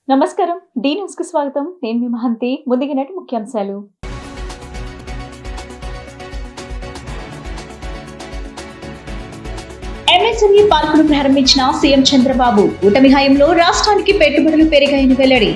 నమస్కారం. D news కు స్వాగతం. నేను మీ మహంతి. ముందుగినటి ముఖ్యాంశాలు. ఎంఎస్ఎంఈ పార్కును ప్రారంభించిన సీఎం చంద్రబాబు. కూటమి హయాంలో రాష్ట్రానికి పెట్టుబడులు పెరిగాయని వెల్లడి.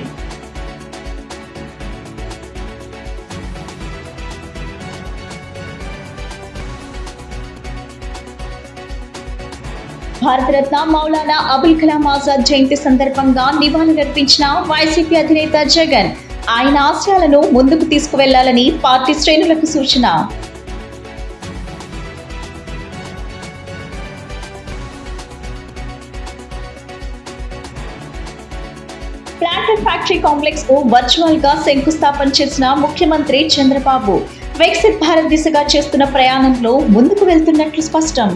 భారతరత్న మౌలానా అబుల్ కలాం ఆజాద్ జయంతి సందర్భంగా నివాళులర్పించిన వైసీపీ అధినేత జగన్. ఆయన ఆశయాలను ముందుకు తీసుకువెళ్లాలని పార్టీ శ్రేణులకు సూచన. ప్లాంటర్ ఫ్యాక్టరీ కాంప్లెక్స్ కు వర్చువల్ గా శంకుస్థాపన చేసిన ముఖ్యమంత్రి చంద్రబాబు. వికసిత్ భారత్ దిశగా చేస్తున్న ప్రయాణంలో ముందుకు వెళ్తున్నట్లు స్పష్టం.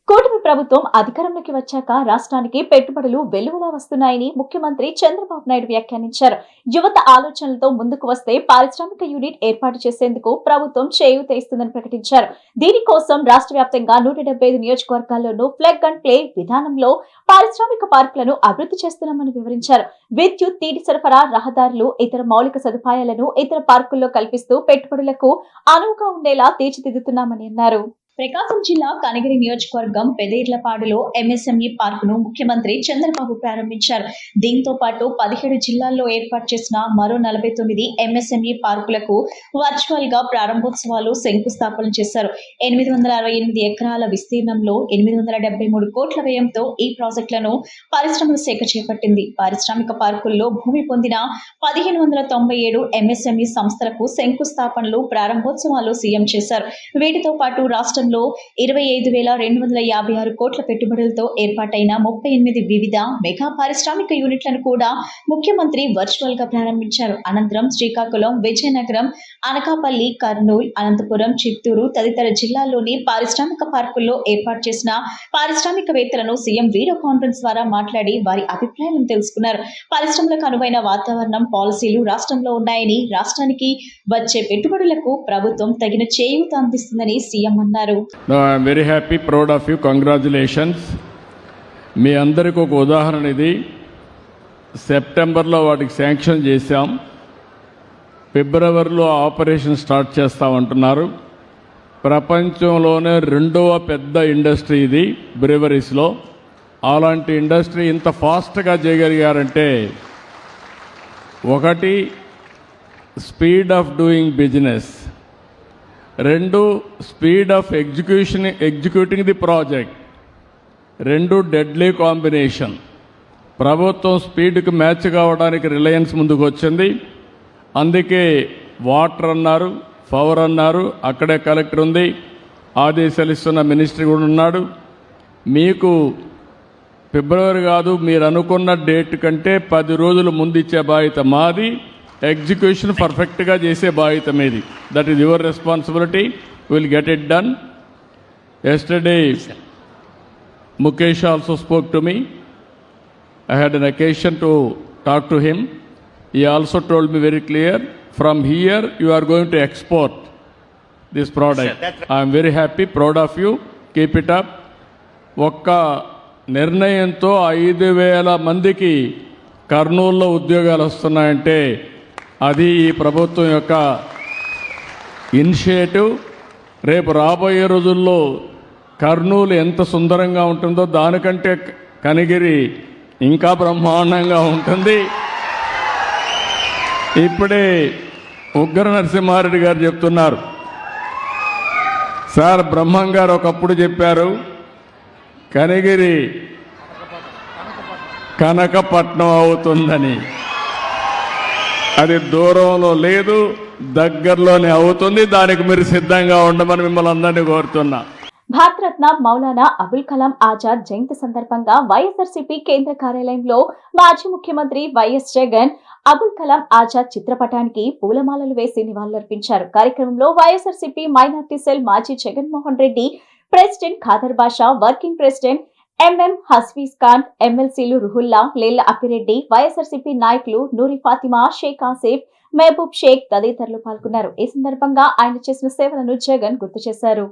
కూటమి ప్రభుత్వం అధికారంలోకి వచ్చాక రాష్ట్రానికి పెట్టుబడులు వెల్లువలా వస్తున్నాయని ముఖ్యమంత్రి చంద్రబాబు నాయుడు వ్యాఖ్యానించారు. యువత ఆలోచనలతో ముందుకు వస్తే పారిశ్రామిక యూనిట్ ఏర్పాటు చేసేందుకు ప్రభుత్వం చేయూత ఇస్తుందని ప్రకటించారు. దీనికోసం రాష్ట్ర వ్యాప్తంగా 175 నియోజకవర్గాల్లోనూ ప్లగ్ అండ్ ప్లే విధానంలో పారిశ్రామిక పార్కులను అభివృద్ధి చేస్తున్నామని వివరించారు. విద్యుత్, నీటి సరఫరా, రహదారులు, ఇతర మౌలిక సదుపాయాలను ఇతర పార్కుల్లో కల్పిస్తూ పెట్టుబడులకు అనువుగా ఉండేలా తీర్చిదిద్దుతున్నామని అన్నారు. ప్రకాశం జిల్లా కనగిరి నియోజకవర్గం పెదేర్లపాడులో ఎంఎస్ఎంఈ పార్కును ముఖ్యమంత్రి చంద్రబాబు ప్రారంభించారు. దీంతో పాటు 17 జిల్లాల్లో ఏర్పాటు చేసిన మరో 49 ఎంఎస్ఎంఈ పార్కులకు వర్చువల్ గా ప్రారంభోత్సవాలు శంకుస్థాపన చేశారు. 868 ఎకరాల విస్తీర్ణంలో 873 కోట్ల వ్యయంతో ఈ ప్రాజెక్టులను పరిశ్రమల శాఖ చేపట్టింది. పారిశ్రామిక పార్కుల్లో భూమి పొందిన 1597 ఎంఎస్ఎంఈ సంస్థలకు శంకుస్థాపనలు, ప్రారంభోత్సవాలు సీఎం చేశారు. వీటితో పాటు రాష్ట్రం 25,256 కోట్ల పెట్టుబడులతో ఏర్పాటైన 38 వివిధ మెగా పారిశ్రామిక యూనిట్లను కూడా ముఖ్యమంత్రి వర్చువల్ గా ప్రారంభించారు. అనంతరం శ్రీకాకుళం, విజయనగరం, అనకాపల్లి, కర్నూలు, అనంతపురం, చిత్తూరు తదితర జిల్లాల్లోని పారిశ్రామిక పార్కుల్లో ఏర్పాటు చేసిన పారిశ్రామికవేత్తలను సీఎం వీడియో కాన్ఫరెన్స్ ద్వారా మాట్లాడి వారి అభిప్రాయాలను తెలుసుకున్నారు. పరిశ్రమలకు అనువైన వాతావరణం, పాలసీలు రాష్ట్రంలో ఉన్నాయని, రాష్ట్రానికి వచ్చే పెట్టుబడులకు ప్రభుత్వం తగిన చేయూత అందిస్తుందని సీఎం అన్నారు. No, I am very happy, proud of you. Congratulations. మీ అందరికి ఒక ఉదాహరణ ఇది. సెప్టెంబర్లో వాటికి శాంక్షన్ చేశాం. ఫిబ్రవరిలో ఆపరేషన్ స్టార్ట్ చేస్తామంటున్నారు. ప్రపంచంలోనే రెండవ పెద్ద ఇండస్ట్రీ ఇది బ్రెవరీస్లో. అలాంటి ఇండస్ట్రీ ఇంత ఫాస్ట్గా చేయగలిగారంటే ఒకటి స్పీడ్ ఆఫ్ డూయింగ్ బిజినెస్, రెండు speed of executing the project, రెండు డెడ్లీ కాంబినేషన్. ప్రభుత్వం స్పీడ్కి మ్యాచ్ కావడానికి రిలయన్స్ ముందుకు వచ్చింది. అందుకే వాటర్ అన్నారు, పవర్ అన్నారు, అక్కడే కలెక్టర్ ఉంది, ఆదేశాలు ఇస్తున్న మినిస్టర్ కూడా ఉన్నాడు. మీకు ఫిబ్రవరి కాదు, మీరు అనుకున్న డేట్ కంటే 10 రోజులు ముందు ఇచ్చే బాధ్యత మాది. ఎగ్జిక్యూషన్ పర్ఫెక్ట్గా చేసే బాధ్యత మీది. That is your responsibility. Will get it done. Yesterday Mukesh also spoke to me. I had an occasion to talk to him. He also told me very clear, from here you are going to export this product. I am very happy, proud of you. Keep it up. ఒక్క నిర్ణయంతో 5,000 మందికి కర్నూలులో ఉద్యోగాలు వస్తున్నాయంటే అది ఈ ప్రభుత్వం యొక్క ఇనిషియేటివ్. రేపు రాబోయే రోజుల్లో కర్నూలు ఎంత సుందరంగా ఉంటుందో దానికంటే కనిగిరి ఇంకా బ్రహ్మాండంగా ఉంటుంది. ఇప్పుడే ఉగ్ర నరసింహారెడ్డి గారు చెప్తున్నారు, సార్ బ్రహ్మం గారు ఒకప్పుడు చెప్పారు కనిగిరి కనకపట్నం అవుతుందని. అది దూరంలో లేదు, దగ్గరలోనే అవుతుంది. దానికి మీరు సిద్ధంగా ఉండమని మిమ్మల్ని అందరినీ కోరుతున్నా. భారతరత్న మౌలానా అబుల్ కలాం ఆజాద్ జయంతి సందర్భంగా వైఎస్ఆర్సీపీ కేంద్ర కార్యాలయంలో మాజీ ముఖ్యమంత్రి వైఎస్ జగన్ అబుల్ కలాం ఆజాద్ చిత్రపటానికి పూలమాలలు వేసి నివాళులర్పించారు. కార్యక్రమంలో వైఎస్ఆర్సీపీ మైనార్టీ సెల్ మాజీ జగన్మోహన్ రెడ్డి, ప్రెసిడెంట్ ఖాదర్ బాషా, వర్కింగ్ ప్రెసిడెంట్ ఎంఎం హస్ఫీజ్ ఖాన్, ఎమ్మెల్సీలు రుహుల్లా, లేళ్ల అప్పిరెడ్డి, వైఎస్ఆర్సీపీ నాయకులు నూరి ఫాతిమా, షేక్ ఆసిఫ్, మహబూబ్ షేక్ తదితరులు పాల్గొన్నారు. ఈ సందర్భంగా ఆయన చేసిన సేవలను జగన్ గుర్తు చేశారు.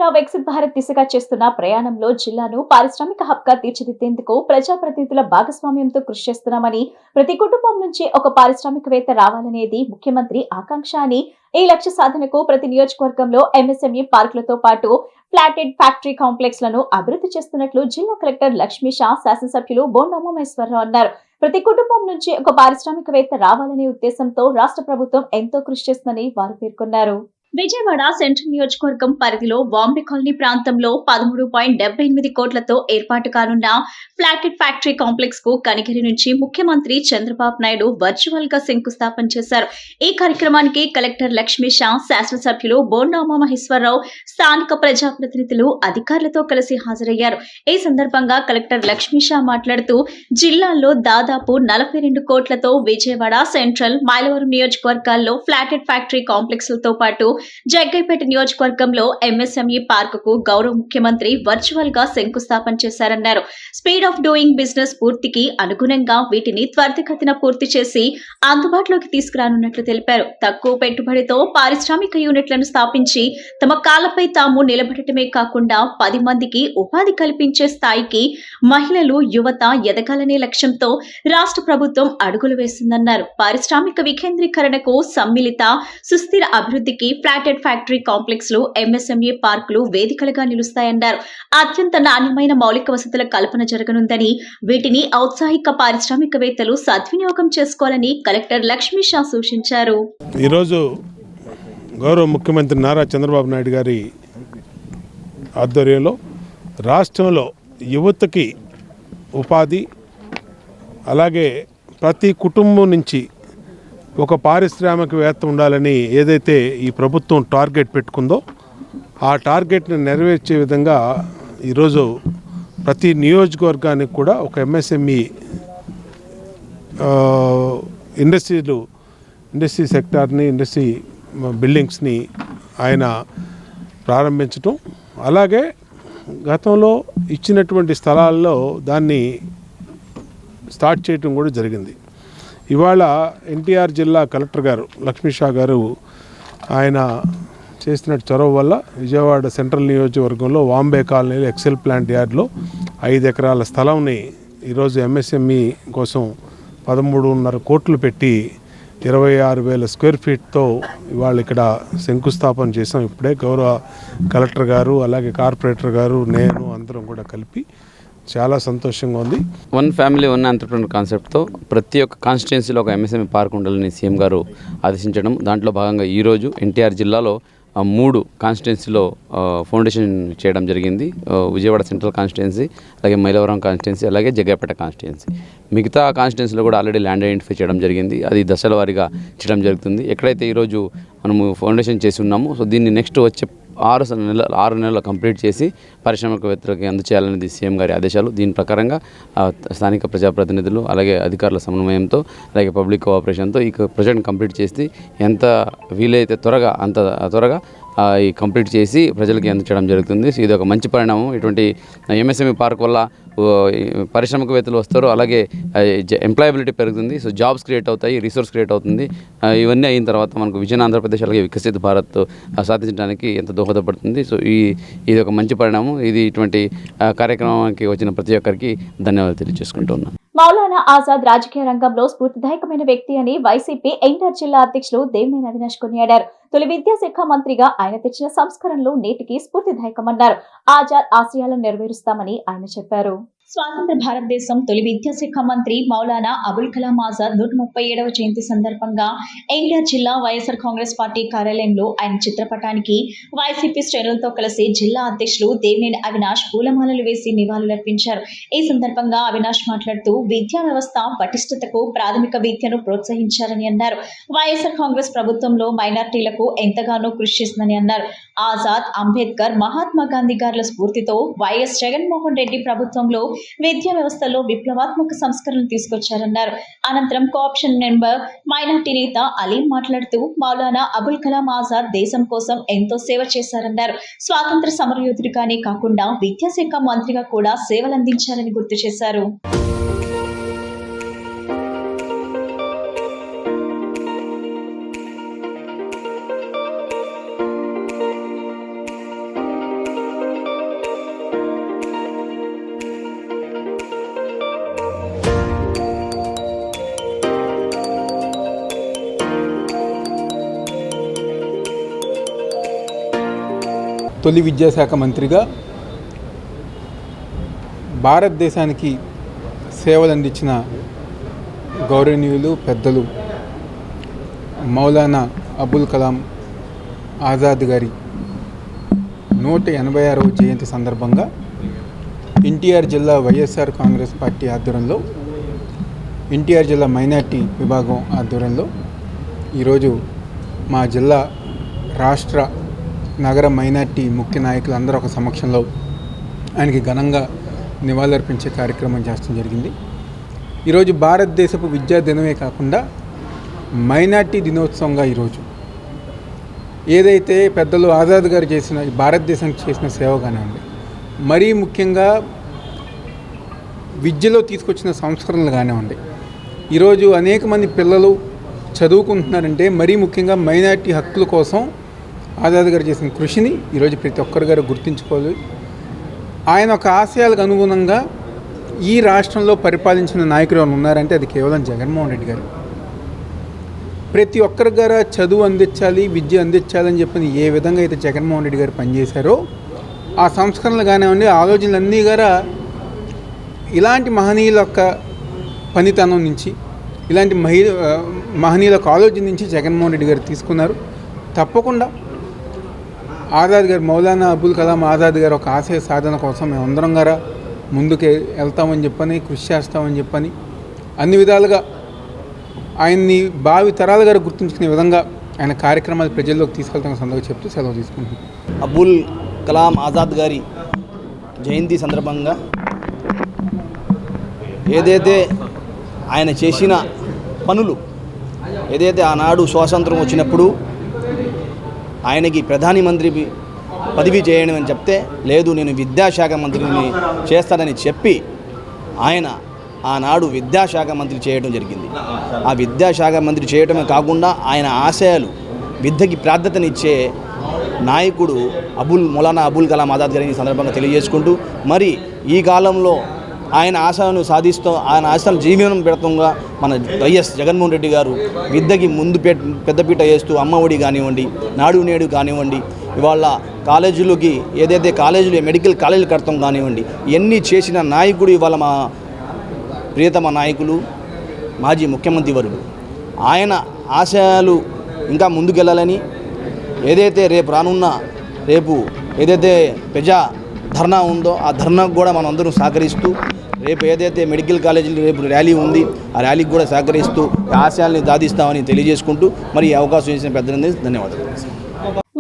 రావు వికసిత్ భారత్ దిశగా చేస్తున్న ప్రయాణంలో జిల్లాను పారిశ్రామిక హబ్ గా తీర్చిదిద్దేందుకు ప్రజాప్రతినిధుల భాగస్వామ్యంతో కృషి చేస్తున్నామని, ప్రతి కుటుంబం నుంచి ఒక పారిశ్రామికవేత్త రావాలనేది ముఖ్యమంత్రి ఆకాంక్ష అని, ఈ లక్ష్య సాధనకు ప్రతి నియోజకవర్గంలో ఎంఎస్ఎంఈ పార్కులతో పాటు ఫ్లాటెడ్ ఫ్యాక్టరీ కాంప్లెక్స్ లను అభివృద్ధి చేస్తున్నట్లు జిల్లా కలెక్టర్ లక్ష్మీ షా, శాసనసభ్యులు బోండా ఉమామహేశ్వరరావు అన్నారు. ప్రతి కుటుంబం నుంచి ఒక పారిశ్రామికవేత్త రావాలనే ఉద్దేశంతో రాష్ట్ర ప్రభుత్వం ఎంతో కృషి చేస్తుందని వారు పేర్కొన్నారు. విజయవాడ సెంట్రల్ నియోజకవర్గం పరిధిలో బాంబే కాలనీ ప్రాంతంలో 13.78 కోట్లతో ఏర్పాటు కానున్న ఫ్లాటెడ్ ఫ్యాక్టరీ కాంప్లెక్స్ కు కనిగిరి నుంచి ముఖ్యమంత్రి చంద్రబాబు నాయుడు వర్చువల్ గా శంకుస్థాపన చేశారు. ఈ కార్యక్రమానికి కలెక్టర్ లక్ష్మీ షా, శాసనసభ్యులు బోండా ఉమామహేశ్వరరావు, స్థానిక ప్రజాప్రతినిధులు, అధికారులతో కలిసి హాజరయ్యారు. ఈ సందర్భంగా కలెక్టర్ లక్ష్మీ షా మాట్లాడుతూ, జిల్లాలో దాదాపు 42 కోట్లతో విజయవాడ సెంట్రల్, మైలవరం నియోజకవర్గాల్లో ఫ్లాటెడ్ ఫ్యాక్టరీ కాంప్లెక్స్లతో పాటు జగ్గైపేట నియోజకవర్గంలో ఎంఎస్ఎంఈ పార్కుకు గౌరవ ముఖ్యమంత్రి వర్చువల్ గా శంకుస్థాపన చేశారన్నారు. స్పీడ్ ఆఫ్ డూయింగ్ బిజినెస్ పూర్తికి అనుగుణంగా వీటిని త్వరితగతిన పూర్తి చేసి అందుబాటులోకి తీసుకురానున్నట్లు తెలిపారు. తక్కువ పెట్టుబడితో పారిశ్రామిక యూనిట్లను స్థాపించి తమ కాళ్లపై తాము నిలబడటమే కాకుండా 10 మందికి ఉపాధి కల్పించే స్థాయికి మహిళలు, యువత ఎదగాలనే లక్ష్యంతో రాష్ట్ర ప్రభుత్వం అడుగులు వేసిందన్నారు. పారిశ్రామిక వికేంద్రీకరణకు, సమ్మిళిత సుస్థిర అభివృద్ధికి ఫ్లాటెడ్ ఫ్యాక్టరీ కాంప్లెక్స్ లు, ఎంఎస్ఎంఈ పార్కులు వేదికలుగా నిలుస్తాయన్నారు. అత్యంత నాణ్యమైన మౌలిక వసతుల కల్పన జరగనుందని, వీటిని ఔత్సాహిక పారిశ్రామికవేత్తలు సద్వినియోగం చేసుకోవాలని కలెక్టర్ లక్ష్మీ షా సూచించారు. ఈరోజు గౌరవ ముఖ్యమంత్రి నారా చంద్రబాబు నాయుడు గారి ఆధ్వర్యంలో రాష్ట్రంలో యువతకి ఉపాధి, అలాగే ప్రతి కుటుంబం నుంచి ఒక పారిశ్రామికవేత్త ఉండాలని ఏదైతే ఈ ప్రభుత్వం టార్గెట్ పెట్టుకుందో ఆ టార్గెట్ని నెరవేర్చే విధంగా ఈరోజు ప్రతి నియోజకవర్గానికి కూడా ఒక ఎంఎస్ఎంఈ ఇండస్ట్రీ సెక్టార్ని, ఇండస్ట్రీ బిల్డింగ్స్ని ఆయన ప్రారంభించటం, అలాగే గతంలో ఇచ్చినటువంటి స్థలాల్లో దాన్ని స్టార్ట్ చేయటం కూడా జరిగింది. ఇవాళ ఎన్టీఆర్ జిల్లా కలెక్టర్ గారు లక్ష్మీ షా గారు ఆయన చేసిన చొరవ వల్ల విజయవాడ సెంట్రల్ నియోజకవర్గంలో బాంబే కాలనీలో ఎక్సెల్ ప్లాంట్ యార్డ్లో 5 ఎకరాల స్థలంని ఈరోజు ఎంఎస్ఎంఈ కోసం 13.5 కోట్లు పెట్టి 26,000 స్క్వేర్ ఫీట్తో ఇవాళ ఇక్కడ శంకుస్థాపన చేసాం. ఇప్పుడే గౌరవ కలెక్టర్ గారు, అలాగే కార్పొరేటర్ గారు, నేను అందరం కూడా కలిపి చాలా సంతోషంగా ఉంది. వన్ ఫ్యామిలీ వన్ ఎంటర్‌ప్రెన్యూర్ కాన్సెప్ట్తో ప్రతి ఒక్క కాన్స్టిట్యుయెన్సీలో ఒక ఎంఎస్ఎంఈ పార్క్ ఉండాలని సీఎం గారు ఆదేశించడం, దాంట్లో భాగంగా ఈరోజు ఎన్టీఆర్ జిల్లాలో 3 కాన్స్టిట్యుయెన్సీలో ఫౌండేషన్ చేయడం జరిగింది. విజయవాడ సెంట్రల్ కాన్స్టిట్యుయెన్సీ, అలాగే మైలవరం కాన్స్టిట్యుయెన్సీ, అలాగే జగ్గైపేట కాన్స్టిట్యుయెన్సీ. మిగతా కాన్స్టిట్యుయెన్సీలో కూడా ఆల్రెడీ ల్యాండ్ ఐడెంటిఫై చేయడం జరిగింది. అది దశల వారీగా చేయడం జరుగుతుంది. ఎక్కడైతే ఈరోజు మనము ఫౌండేషన్ చేసి ఉన్నామో, సో దీన్ని నెక్స్ట్ వచ్చే 6 నెలలు కంప్లీట్ చేసి పారిశ్రామికవేత్తలకి అందచేయాలనేది సీఎం గారి ఆదేశాలు. దీని ప్రకారంగా స్థానిక ప్రజాప్రతినిధులు, అలాగే అధికారుల సమన్వయంతో, అలాగే పబ్లిక్ కోఆపరేషన్తో ఈ ప్రాజెక్ట్ని కంప్లీట్ చేసి ఎంత వీలైతే అంత త్వరగా ఈ కంప్లీట్ చేసి ప్రజలకి అందచేయడం జరుగుతుంది. సో ఇది ఒక మంచి పరిణామం. ఇటువంటి ఎంఎస్ఎంఈ పార్క్ వల్ల పారిశ్రామికవేత్తలు వస్తారు, అలాగే ఎంప్లాయబిలిటీ పెరుగుతుంది. సో జాబ్స్ క్రియేట్ అవుతాయి, రిసోర్స్ క్రియేట్ అవుతుంది. ఇవన్నీ అయిన తర్వాత మనకు విజయన్ ఆంధ్రప్రదేశ్, అలాగే వికసిత్ భారత్ సాధించడానికి ఎంత దోహదపడుతుంది. సో ఇది ఒక మంచి పరిణామం. ఇది ఇటువంటి కార్యక్రమానికి వచ్చిన ప్రతి ఒక్కరికి ధన్యవాదాలు తెలియజేసుకుంటూ ఉన్నాను. మౌలానా ఆజాద్ రాజకీయ రంగంలో స్ఫూర్తిదాయకమైన వ్యక్తి అని వైసీపీ ఎన్టీఆర్ జిల్లా అధ్యక్షులు దేవినేని అవినాష్ కొనియాడారు. తొలి విద్యాశాఖ మంత్రిగా ఆయన తెచ్చిన సంస్కరణలు నేటికి స్ఫూర్తిదాయకమన్నారు. ఆజాద్ ఆశయాలను నెరవేరుస్తామని ఆయన చెప్పారు. స్వాతంత్ర భారతదేశం తొలి విద్యాశాఖ మంత్రి మౌలానా అబుల్ కలాం ఆజాద్ 137వ జయంతి సందర్భంగా ఎన్టీఆర్ జిల్లా వైఎస్ఆర్ కాంగ్రెస్ పార్టీ కార్యాలయంలో ఆయన చిత్రపటానికి వైసీపీ శ్రేణులతో కలిసి జిల్లా అధ్యక్షులు దేవినేని అవినాష్ పూలమాలలు వేసి నివాళులర్పించారు. ఈ సందర్భంగా అవినాష్ మాట్లాడుతూ విద్యా వ్యవస్థ పటిష్టతకు ప్రాథమిక విద్యను ప్రోత్సహించారని అన్నారు. వైఎస్ఆర్ కాంగ్రెస్ ప్రభుత్వంలో మైనార్టీలకు ఎంతగానో కృషి చేసిందని అన్నారు. ఆజాద్, అంబేద్కర్, మహాత్మా గాంధీ గారుల స్ఫూర్తితో వైఎస్ జగన్మోహన్ రెడ్డి ప్రభుత్వంలో విద్యా వ్యవస్థలో విప్లవాత్మక సంస్కరణలు తీసుకొచ్చారన్నారు. అనంతరం కోఆప్షన్ మెంబర్, మైనార్టీ నేత అలీం మాట్లాడుతూ మౌలానా అబుల్ కలాం ఆజాద్ దేశం కోసం ఎంతో సేవ చేశారన్నారు. స్వాతంత్ర సమరయోధుడిగానే కాకుండా విద్యాశాఖ మంత్రిగా కూడా సేవలందించారని గుర్తు చేశారు. తొలి విద్యాశాఖ మంత్రిగా భారతదేశానికి సేవలు అందించిన గౌరవనీయులు పెద్దలు మౌలానా అబుల్ కలాం ఆజాద్ గారి 186వ జయంతి సందర్భంగా ఎన్టీఆర్ జిల్లా వైఎస్ఆర్ కాంగ్రెస్ పార్టీ ఆధ్వర్యంలో ఎన్టీఆర్ జిల్లా మైనార్టీ విభాగం ఆధ్వర్యంలో ఈరోజు మా జిల్లా రాష్ట్ర నగర మైనార్టీ ముఖ్య నాయకులందరూ ఒక సమక్షంలో ఆయనకి ఘనంగా నివాళులర్పించే కార్యక్రమం చేస్తడం జరిగింది. ఈరోజు భారతదేశపు విద్యా దినమే కాకుండా మైనార్టీ దినోత్సవంగా ఈరోజు ఏదైతే పెద్దలు ఆజాద్ గారు చేసిన భారతదేశానికి చేసిన సేవ కానివ్వండి, మరీ ముఖ్యంగా విద్యలో తీసుకొచ్చిన సంస్కరణలు కానివ్వండి, ఈరోజు అనేక మంది పిల్లలు చదువుకుంటున్నారంటే మరీ ముఖ్యంగా మైనార్టీ హక్కుల కోసం ఆజాద్ గారు చేసిన కృషిని ఈరోజు ప్రతి ఒక్కరి గారు గుర్తుంచుకోవాలి. ఆయన ఒక ఆశయాలకు అనుగుణంగా ఈ రాష్ట్రంలో పరిపాలించిన నాయకులు ఎవరు ఉన్నారంటే అది కేవలం జగన్మోహన్ రెడ్డి గారు. ప్రతి ఒక్కరి గారు చదువు అందించాలి, విద్య అందించాలని చెప్పని ఏ విధంగా అయితే జగన్మోహన్ రెడ్డి గారు పనిచేశారో ఆ సంస్కరణలు కానివ్వండి, ఆలోచనలన్నీ గారా ఇలాంటి మహనీయుల యొక్క పనితనం నుంచి, ఇలాంటి మహనీయుల యొక్క ఆలోచన నుంచి జగన్మోహన్ రెడ్డి గారు తీసుకున్నారు. తప్పకుండా ఆజాద్ గారు, మౌలానా అబుల్ కలాం ఆజాద్ గారు ఒక ఆశయ సాధన కోసం మేమందరం గారా ముందుకు వెళ్తామని చెప్పని, కృషి చేస్తామని చెప్పని, అన్ని విధాలుగా ఆయన్ని భావి తరాల గారు గుర్తుంచుకునే విధంగా ఆయన కార్యక్రమాలు ప్రజల్లోకి తీసుకెళ్తామని సందర్భంగా చెప్తూ సెలవు తీసుకుంటున్నాం. అబుల్ కలాం ఆజాద్ గారి జయంతి సందర్భంగా ఏదైతే ఆయన చేసిన పనులు, ఏదైతే ఆనాడు స్వాతంత్రం వచ్చినప్పుడు ఆయనకి ప్రధాని మంత్రి పదవి చేయడం అని చెప్తే, లేదు నేను విద్యాశాఖ మంత్రిని చేస్తానని చెప్పి ఆయన ఆనాడు విద్యాశాఖ మంత్రి చేయడం జరిగింది. ఆ విద్యాశాఖ మంత్రి చేయడమే కాకుండా ఆయన ఆశయాలు, విద్యకి ప్రాధాన్యతనిచ్చే నాయకుడు మౌలానా అబుల్ కలాం ఆజాద్ గారిని సందర్భంగా తెలియజేసుకుంటూ, మరి ఈ కాలంలో ఆయన ఆశయాలను సాధిస్తూ, ఆయన ఆశయాలను జీవనం పెడుతుండగా మన వైఎస్ జగన్మోహన్ రెడ్డి గారు విద్యకి ముందు పెద్దపీట వేస్తూ అమ్మఒడి కానివ్వండి, నాడు నేడు కానివ్వండి, ఇవాళ కాలేజీలోకి ఏదైతే కాలేజీలు మెడికల్ కాలేజీలు కడతాం కానివ్వండి, ఇవన్నీ చేసిన నాయకుడు ఇవాళ మా ప్రియతమ నాయకులు మాజీ ముఖ్యమంత్రి వర్యులు. ఆయన ఆశయాలు ఇంకా ముందుకెళ్ళాలని, ఏదైతే రేపు ఏదైతే ప్రజా ధర్నా ఉందో ఆ ధర్నాకు కూడా మనం అందరం సహకరిస్తూ, రేపు ఏదైతే మెడికల్ కాలేజీలో రేపు ర్యాలీ ఉంది ఆ ర్యాలీకి కూడా సహకరిస్తూ ఆశయాల్ని సాధిస్తామని తెలియజేసుకుంటూ మరి ఈ అవకాశం ఇచ్చిన పెద్దలందరికీ ధన్యవాదాలు.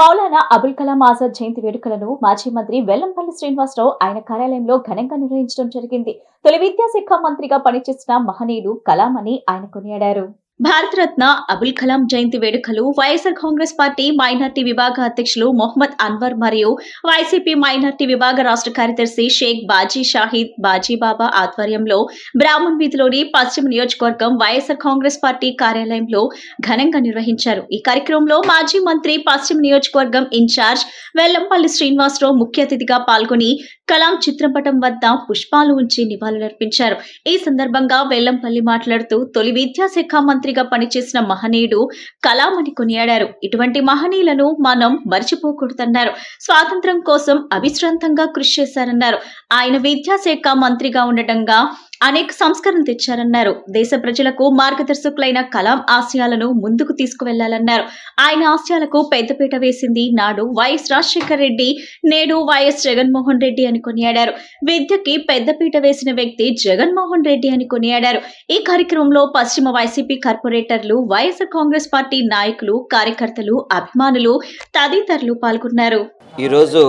మౌలానా అబుల్ కలాం ఆజాద్ జయంతి వేడుకలను మాజీ మంత్రి వెల్లంపల్లి శ్రీనివాసరావు ఆయన కార్యాలయంలో ఘనంగా నిర్వహించడం జరిగింది. తొలి విద్యాశాఖ మంత్రిగా పనిచేసిన మహనీయుడు కలాం అని ఆయన కొనియాడారు. భారతరత్న అబుల్ కలాం జయంతి వేడుకలు వైఎస్ఆర్ కాంగ్రెస్ పార్టీ మైనార్టీ విభాగ అధ్యక్షులు మొహమ్మద్ అన్వర్ మరియు వైసీపీ మైనార్టీ విభాగ రాష్ట్ర కార్యదర్శి షేక్ బాజీ షాహిద్ బాజీబాబా ఆధ్వర్యంలో బ్రాహ్మణ్ వీధిలోని పశ్చిమ నియోజకవర్గం వైఎస్ఆర్ కాంగ్రెస్ పార్టీ కార్యాలయంలో ఘనంగా నిర్వహించారు. ఈ కార్యక్రమంలో మాజీ మంత్రి పశ్చిమ నియోజకవర్గం ఇన్ఛార్జ్ వెల్లంపల్లి శ్రీనివాసరావు ముఖ్య అతిథిగా పాల్గొని కలాం చిత్రపటం వద్ద పుష్పాలు ఉంచి నివాళులర్పించారు. ఈ సందర్భంగా వెల్లంపల్లి మాట్లాడుతూ తొలి విద్యాశాఖ మంత్రిగా పనిచేసిన మహనీయుడు కలాం అని కొనియాడారు. ఇటువంటి మహనీయులను మనం మర్చిపోకూడదన్నారు. స్వాతంత్ర్యం కోసం అవిశ్రాంతంగా కృషి చేశారన్నారు. ఆయన విద్యాశాఖ మంత్రిగా ఉండటంగా అనేక సంస్కరణలు తెచ్చారన్నారు. దేశ ప్రజలకు మార్గదర్శకులైన కలాం ఆశయాలను ముందుకు తీసుకువెళ్లాలన్నారు. ఆయన ఆశయాలకు పెద్దపీట వేసింది నాడు వైఎస్ రాజశేఖర రెడ్డి, నేడు వైఎస్ జగన్మోహన్ రెడ్డి అని కొనియాడారు. విద్యకి పెద్దపీట వేసిన వ్యక్తి జగన్మోహన్ రెడ్డి అని కొనియాడారు. ఈ కార్యక్రమంలో పశ్చిమ వైసీపీ కార్పొరేటర్లు, వైఎస్ఆర్ కాంగ్రెస్ పార్టీ నాయకులు, కార్యకర్తలు, అభిమానులు తదితరులు పాల్గొన్నారు. ఈరోజు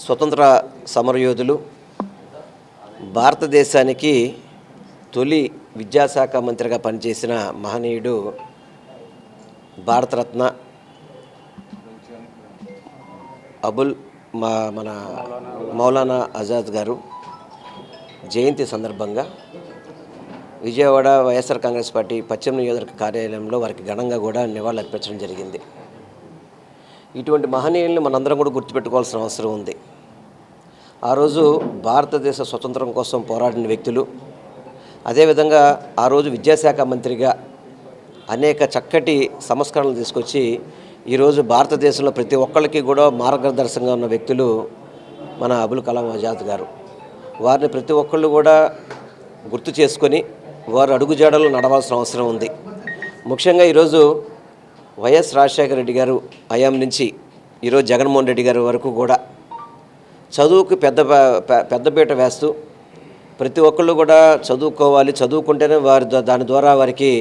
స్వతంత్ర సమరయోధులు, భారతదేశానికి తొలి విద్యాశాఖ మంత్రిగా పనిచేసిన మహనీయుడు భారతరత్న మన మౌలానా ఆజాద్ గారు జయంతి సందర్భంగా విజయవాడ వైఎస్ఆర్ కాంగ్రెస్ పార్టీ పశ్చిమ నియోజకవర్గ కార్యాలయంలో వారికి ఘనంగా కూడా నివాళులు అర్పించడం జరిగింది. ఇటువంటి మహనీయుల్ని మనందరం కూడా గుర్తుపెట్టుకోవాల్సిన అవసరం ఉంది. ఆ రోజు భారతదేశ స్వతంత్రం కోసం పోరాడిన వ్యక్తులు, అదేవిధంగా ఆ రోజు విద్యాశాఖ మంత్రిగా అనేక చక్కటి సంస్కరణలు తీసుకొచ్చి ఈరోజు భారతదేశంలో ప్రతి ఒక్కరికి కూడా మార్గదర్శకంగా ఉన్న వ్యక్తులు మన అబుల్ కలాం ఆజాద్ గారు. వారిని ప్రతి ఒక్కళ్ళు కూడా గుర్తు చేసుకొని వారు అడుగుజాడలు నడవాల్సిన అవసరం ఉంది. ముఖ్యంగా ఈరోజు వైఎస్ రాజశేఖర రెడ్డి గారు హయాం నుంచి ఈరోజు జగన్మోహన్ రెడ్డి గారి వరకు కూడా చదువుకు పెద్దపీట వేస్తూ ప్రతి ఒక్కళ్ళు కూడా చదువుకోవాలి, చదువుకుంటేనే దాని ద్వారా వారికి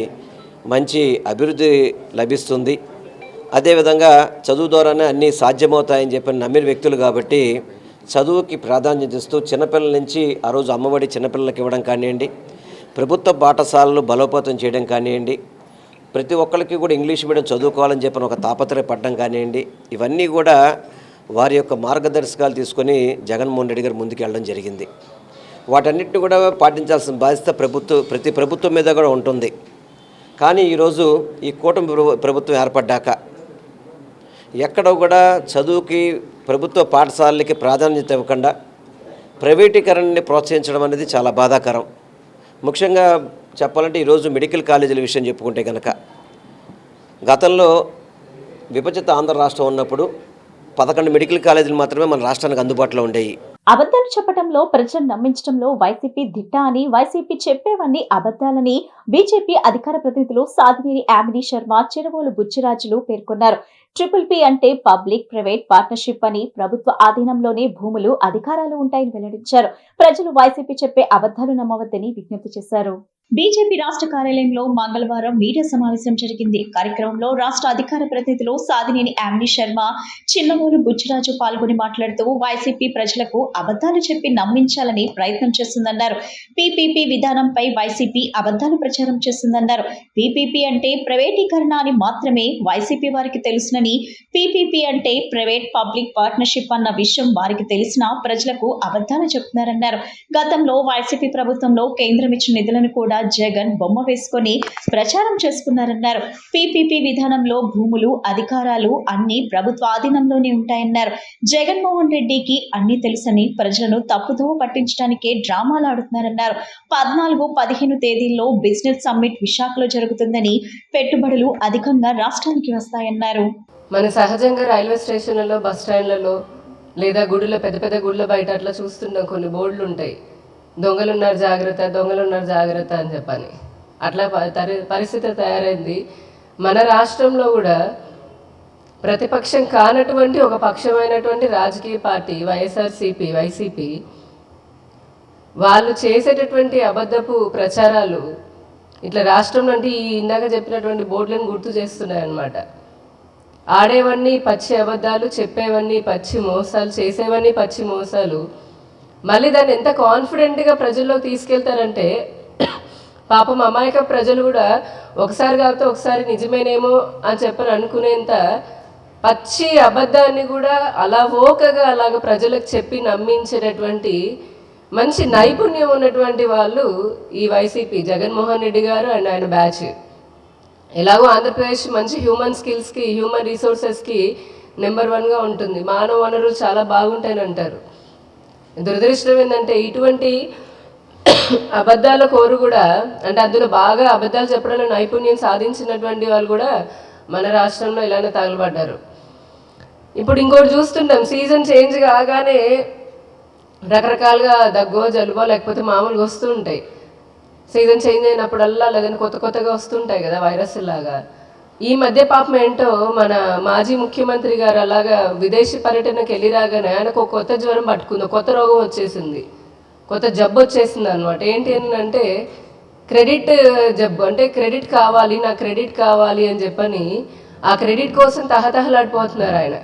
మంచి అభివృద్ధి లభిస్తుంది, అదేవిధంగా చదువు ద్వారానే అన్నీ సాధ్యమవుతాయని చెప్పి నమ్మిన వ్యక్తులు కాబట్టి చదువుకి ప్రాధాన్యత ఇస్తూ చిన్నపిల్లల నుంచి ఆ రోజు అమ్మఒడి చిన్నపిల్లలకి ఇవ్వడం కానివ్వండి, ప్రభుత్వ పాఠశాలలు బలోపేతం చేయడం కానివ్వండి, ప్రతి ఒక్కరికి కూడా ఇంగ్లీష్ మీడియం చదువుకోవాలని చెప్పిన ఒక తాపత్రయపడడం కానివ్వండి, ఇవన్నీ కూడా వారి యొక్క మార్గదర్శకాలు తీసుకొని జగన్మోహన్ రెడ్డి గారు ముందుకు వెళ్ళడం జరిగింది. వాటన్నిటిని కూడా పాటించాల్సిన బాధ్యత ప్రతి ప్రభుత్వం మీద కూడా ఉంటుంది. కానీ ఈరోజు ఈ కూటమి ప్రభుత్వం ఏర్పడ్డాక ఎక్కడ కూడా చదువుకి ప్రభుత్వ పాఠశాలలకి ప్రాధాన్యత ఇవ్వకుండా ప్రైవేటీకరణని ప్రోత్సహించడం అనేది చాలా బాధాకరం. ముఖ్యంగా చెప్పాలంటే ఈరోజు మెడికల్ కాలేజీల విషయం చెప్పుకుంటే కనుక గతంలో విభజిత ఆంధ్ర రాష్ట్రం ఉన్నప్పుడు 11 మెడికల్ కాలేజీలు మాత్రమే మన రాష్ట్రానికి అందుబాటులో ఉండేవి. అబద్ధాలు చెప్పడంలో ప్రజలను నమ్మించడంలో వైసీపీ దిట్ట అని, వైసీపీ చెప్పేవన్నీ అబద్ధాలని బీజేపీ అధికార ప్రతినిధులు సాధినేని యామిని శర్మ, చిరవోలు బుచ్చిరాజులు పేర్కొన్నారు. ట్రిపుల్ పి అంటే పబ్లిక్ ప్రైవేట్ పార్ట్నర్షిప్ అని, ప్రభుత్వ ఆధీనంలోనే భూములు, అధికారాలు ఉంటాయని వెల్లడించారు. ప్రజలు వైసీపీ చెప్పే అబద్ధాలు నమ్మవద్దని విజ్ఞప్తి చేశారు. బీజేపీ రాష్ట్ర కార్యాలయంలో మంగళవారం మీడియా సమావేశం జరిగింది. కార్యక్రమంలో రాష్ట్ర అధికార ప్రతినిధులు సాధినేని యామిని శర్మ, చిన్నవోలు బుచ్చిరాజు పాల్గొని మాట్లాడుతూ వైసీపీ ప్రజలకు అబద్ధాలు చెప్పి నమ్మించాలని ప్రయత్నం చేస్తుందన్నారు. పీపీపీ విధానంపై వైసీపీ అబద్ధాలు ప్రచారం చేస్తుందన్నారు. పీపీపీ అంటే ప్రైవేటీకరణ అని మాత్రమే వైసీపీ వారికి తెలుసునని, పీపీపీ అంటే ప్రైవేట్ పబ్లిక్ పార్ట్నర్షిప్ అన్న విషయం వారికి తెలిసినా ప్రజలకు అబద్ధాలు చెప్తున్నారన్నారు. గతంలో వైసీపీ ప్రభుత్వంలో కేంద్రం ఇచ్చిన నిధులను కూడా జగన్ బొమ్మ వేసుకొని ప్రచారం చేసుకున్నారన్నారు. పీపీపీ విధానంలో భూములు, అధికారాలు అన్ని ప్రభుత్వ ఆధీనంలోనే ఉంటాయన్నారు. జగన్మోహన్ రెడ్డికి అన్ని తెలుసని ప్రజలను తప్పుదోవ పట్టించడానికే డ్రామాలు ఆడుతున్నారన్నారు. 14, 15 తేదీల్లో బిజినెస్ సమ్మిట్ విశాఖలో జరుగుతుందని, పెట్టుబడులు అధికంగా రాష్ట్రానికి వస్తాయన్నారు. మన సహజంగా రైల్వే స్టేషన్లలో, బస్ స్టాండ్లలో లేదా గుడిలో, పెద్ద పెద్ద గుళ్ళ బయట అట్లా చూస్తున్నాం, కొన్ని బోర్డులు ఉంటాయి, దొంగలున్నారు జాగ్రత్త, దొంగలున్నారు జాగ్రత్త అని చెప్పని. అట్లా పరిస్థితి తయారైంది. మన రాష్ట్రంలో కూడా ప్రతిపక్షం కానటువంటి ఒక పక్షమైనటువంటి రాజకీయ పార్టీ వైసీపీ వాళ్ళు చేసేటటువంటి అబద్ధపు ప్రచారాలు ఇట్లా రాష్ట్రం నుండి ఇందాక చెప్పినటువంటి బోర్డులను గుర్తు చేస్తున్నాయన్నమాట. ఆడేవన్నీ పచ్చి అబద్ధాలు, చెప్పేవన్నీ పచ్చి మోసాలు, చేసేవన్నీ పచ్చి మోసాలు. మళ్ళీ దాన్ని ఎంత కాన్ఫిడెంట్గా ప్రజల్లోకి తీసుకెళ్తారంటే పాపం అమాయక ప్రజలు కూడా ఒకసారి కాకపోతే ఒకసారి నిజమేనేమో అని చెప్పని అనుకునేంత పచ్చి అబద్ధాన్ని కూడా అలాగ ప్రజలకు చెప్పి నమ్మించేటటువంటి మంచి నైపుణ్యం ఉన్నటువంటి వాళ్ళు ఈ వైసీపీ, జగన్మోహన్ రెడ్డి గారు అండ్ ఆయన బ్యాచ్. ఎలాగో ఆంధ్రప్రదేశ్ మంచి హ్యూమన్ స్కిల్స్కి, హ్యూమన్ రిసోర్సెస్కి నెంబర్ 1గా ఉంటుంది. మానవ వనరులు చాలా బాగుంటాయని అంటారు. దురదృష్టం ఏంటంటే ఇటువంటి అబద్ధాల కోరు కూడా, అంటే అందులో బాగా అబద్ధాలు చెప్పడంలో నైపుణ్యం సాధించినటువంటి వాళ్ళు కూడా మన రాష్ట్రంలో ఇలానే తగలబడ్డారు. ఇప్పుడు ఇంకోటి చూస్తున్నాం, సీజన్ చేంజ్ కాగానే రకరకాలుగా దగ్గో, జలుబో లేకపోతే మామూలుగా వస్తూ ఉంటాయి. సీజన్ చేంజ్ అయినప్పుడల్లా లేదని కొత్తగా వస్తుంటాయి కదా వైరస్ లాగా. ఈ మధ్య పాపం ఏంటో మన మాజీ ముఖ్యమంత్రి గారు అలాగా విదేశీ పర్యటనకు వెళ్ళి రాగానే ఆయనకు ఒక కొత్త జ్వరం పట్టుకుంది, కొత్త రోగం వచ్చేసింది, కొత్త జబ్బు వచ్చేసింది అనమాట. ఏంటి అంటే క్రెడిట్ జబ్బు. అంటే క్రెడిట్ కావాలి, నాకు క్రెడిట్ కావాలి అని చెప్పని ఆ క్రెడిట్ కోసం తహతహలాడిపోతున్నారు ఆయన.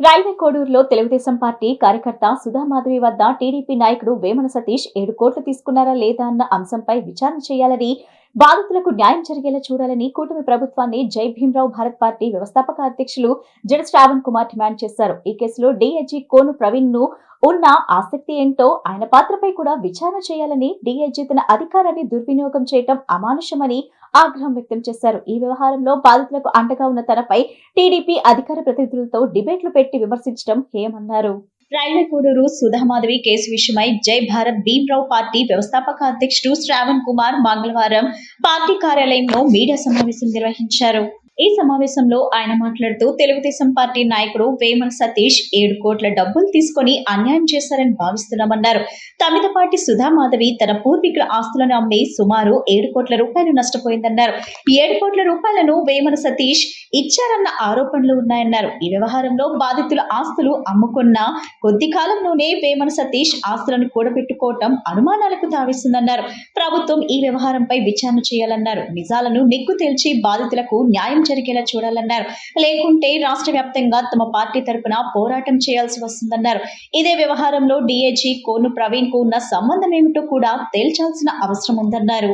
రైల్వే కోడూరులో తెలుగుదేశం పార్టీ కార్యకర్త సుధామాధవి వద్ద టీడీపీ నాయకుడు వేమన సతీష్ 7 కోట్లు తీసుకున్నారా లేదా అన్న అంశంపై విచారణ చేయాలని, బాధితులకు న్యాయం జరిగేలా చూడాలని కూటమి ప్రభుత్వాన్ని జై భీమరావు భారత్ పార్టీ వ్యవస్థాపక అధ్యక్షులు జడ శ్రావణ్ కుమార్ డిమాండ్ చేశారు. ఈ కేసులో డీఐజీ కోను ప్రవీణ్ ను ఉన్న ఆసక్తి ఏంటో, ఆయన పాత్రపై కూడా విచారణ చేయాలని, డీఐజీ తన అధికారాన్ని దుర్వినియోగం చేయడం అమానుషమని ఆగ్రహం వ్యక్తం చేశారు. ఈ వ్యవహారంలో బాధితులకు అండగా ఉన్న తనపై టీడీపీ అధికార ప్రతినిధులతో డిబేట్లు పెట్టి విమర్శించడం హేయమన్నారు. రైల్వే కోడూరు సుధామాధవి కేసు విషయమై జై భారత్ భీమరావు పార్టీ వ్యవస్థాపక అధ్యక్షుడు శ్రావణ్ కుమార్ మంగళవారం పార్టీ కార్యాలయంలో మీడియా సమావేశం నిర్వహించారు. ఈ సమావేశంలో ఆయన మాట్లాడుతూ తెలుగుదేశం పార్టీ నాయకుడు వేమన సతీష్ 7 కోట్ల డబ్బులు తీసుకొని అన్యాయం చేశారని భావిస్తున్నామన్నారు. తమిదపాటి సుధామాధవి తన పూర్వీకుల ఆస్తులను అమ్మి సుమారు 7 కోట్ల రూపాయలు నష్టపోయిందన్నారు. 7 కోట్ల రూపాయలను వేమన సతీష్ ఇచ్చారన్న ఆరోపణలు ఉన్నాయన్నారు. ఈ వ్యవహారంలో బాధితుల ఆస్తులు అమ్ముకున్న కొద్ది కాలంలోనే వేమన సతీష్ ఆస్తులను కూడబెట్టుకోవటం అనుమానాలకు తావిస్తుందన్నారు. ప్రభుత్వం ఈ వ్యవహారంపై విచారణ చేయాలన్నారు. నిజాలను నిగ్గు తేల్చి బాధితులకు న్యాయం జరిగేలా చూడాలన్నారు. లేకుంటే రాష్ట్ర వ్యాప్తంగా తమ పార్టీ తరపున పోరాటం చేయాల్సి వస్తుందన్నారు. ఇదే వ్యవహారంలో డీఏజీ కోను ప్రవీణ్ కు ఉన్న సంబంధం ఏమిటో కూడా తేల్చాల్సిన అవసరం ఉందన్నారు.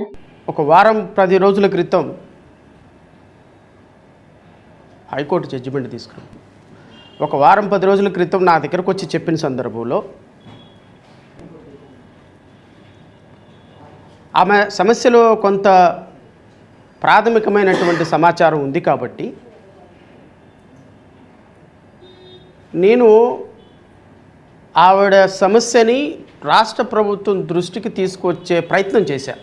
ఒక వారం 10 రోజుల క్రితం హైకోర్టు జడ్జిమెంట్ తీసుకున్నాం. ఒక వారం 10 రోజుల క్రితం నా దగ్గరకు వచ్చి చెప్పిన సందర్భంలో ఆమె సమస్యలో కొంత ప్రాథమికమైనటువంటి సమాచారం ఉంది కాబట్టి నేను ఆవిడ సమస్యని రాష్ట్ర ప్రభుత్వం దృష్టికి తీసుకొచ్చే ప్రయత్నం చేశాను.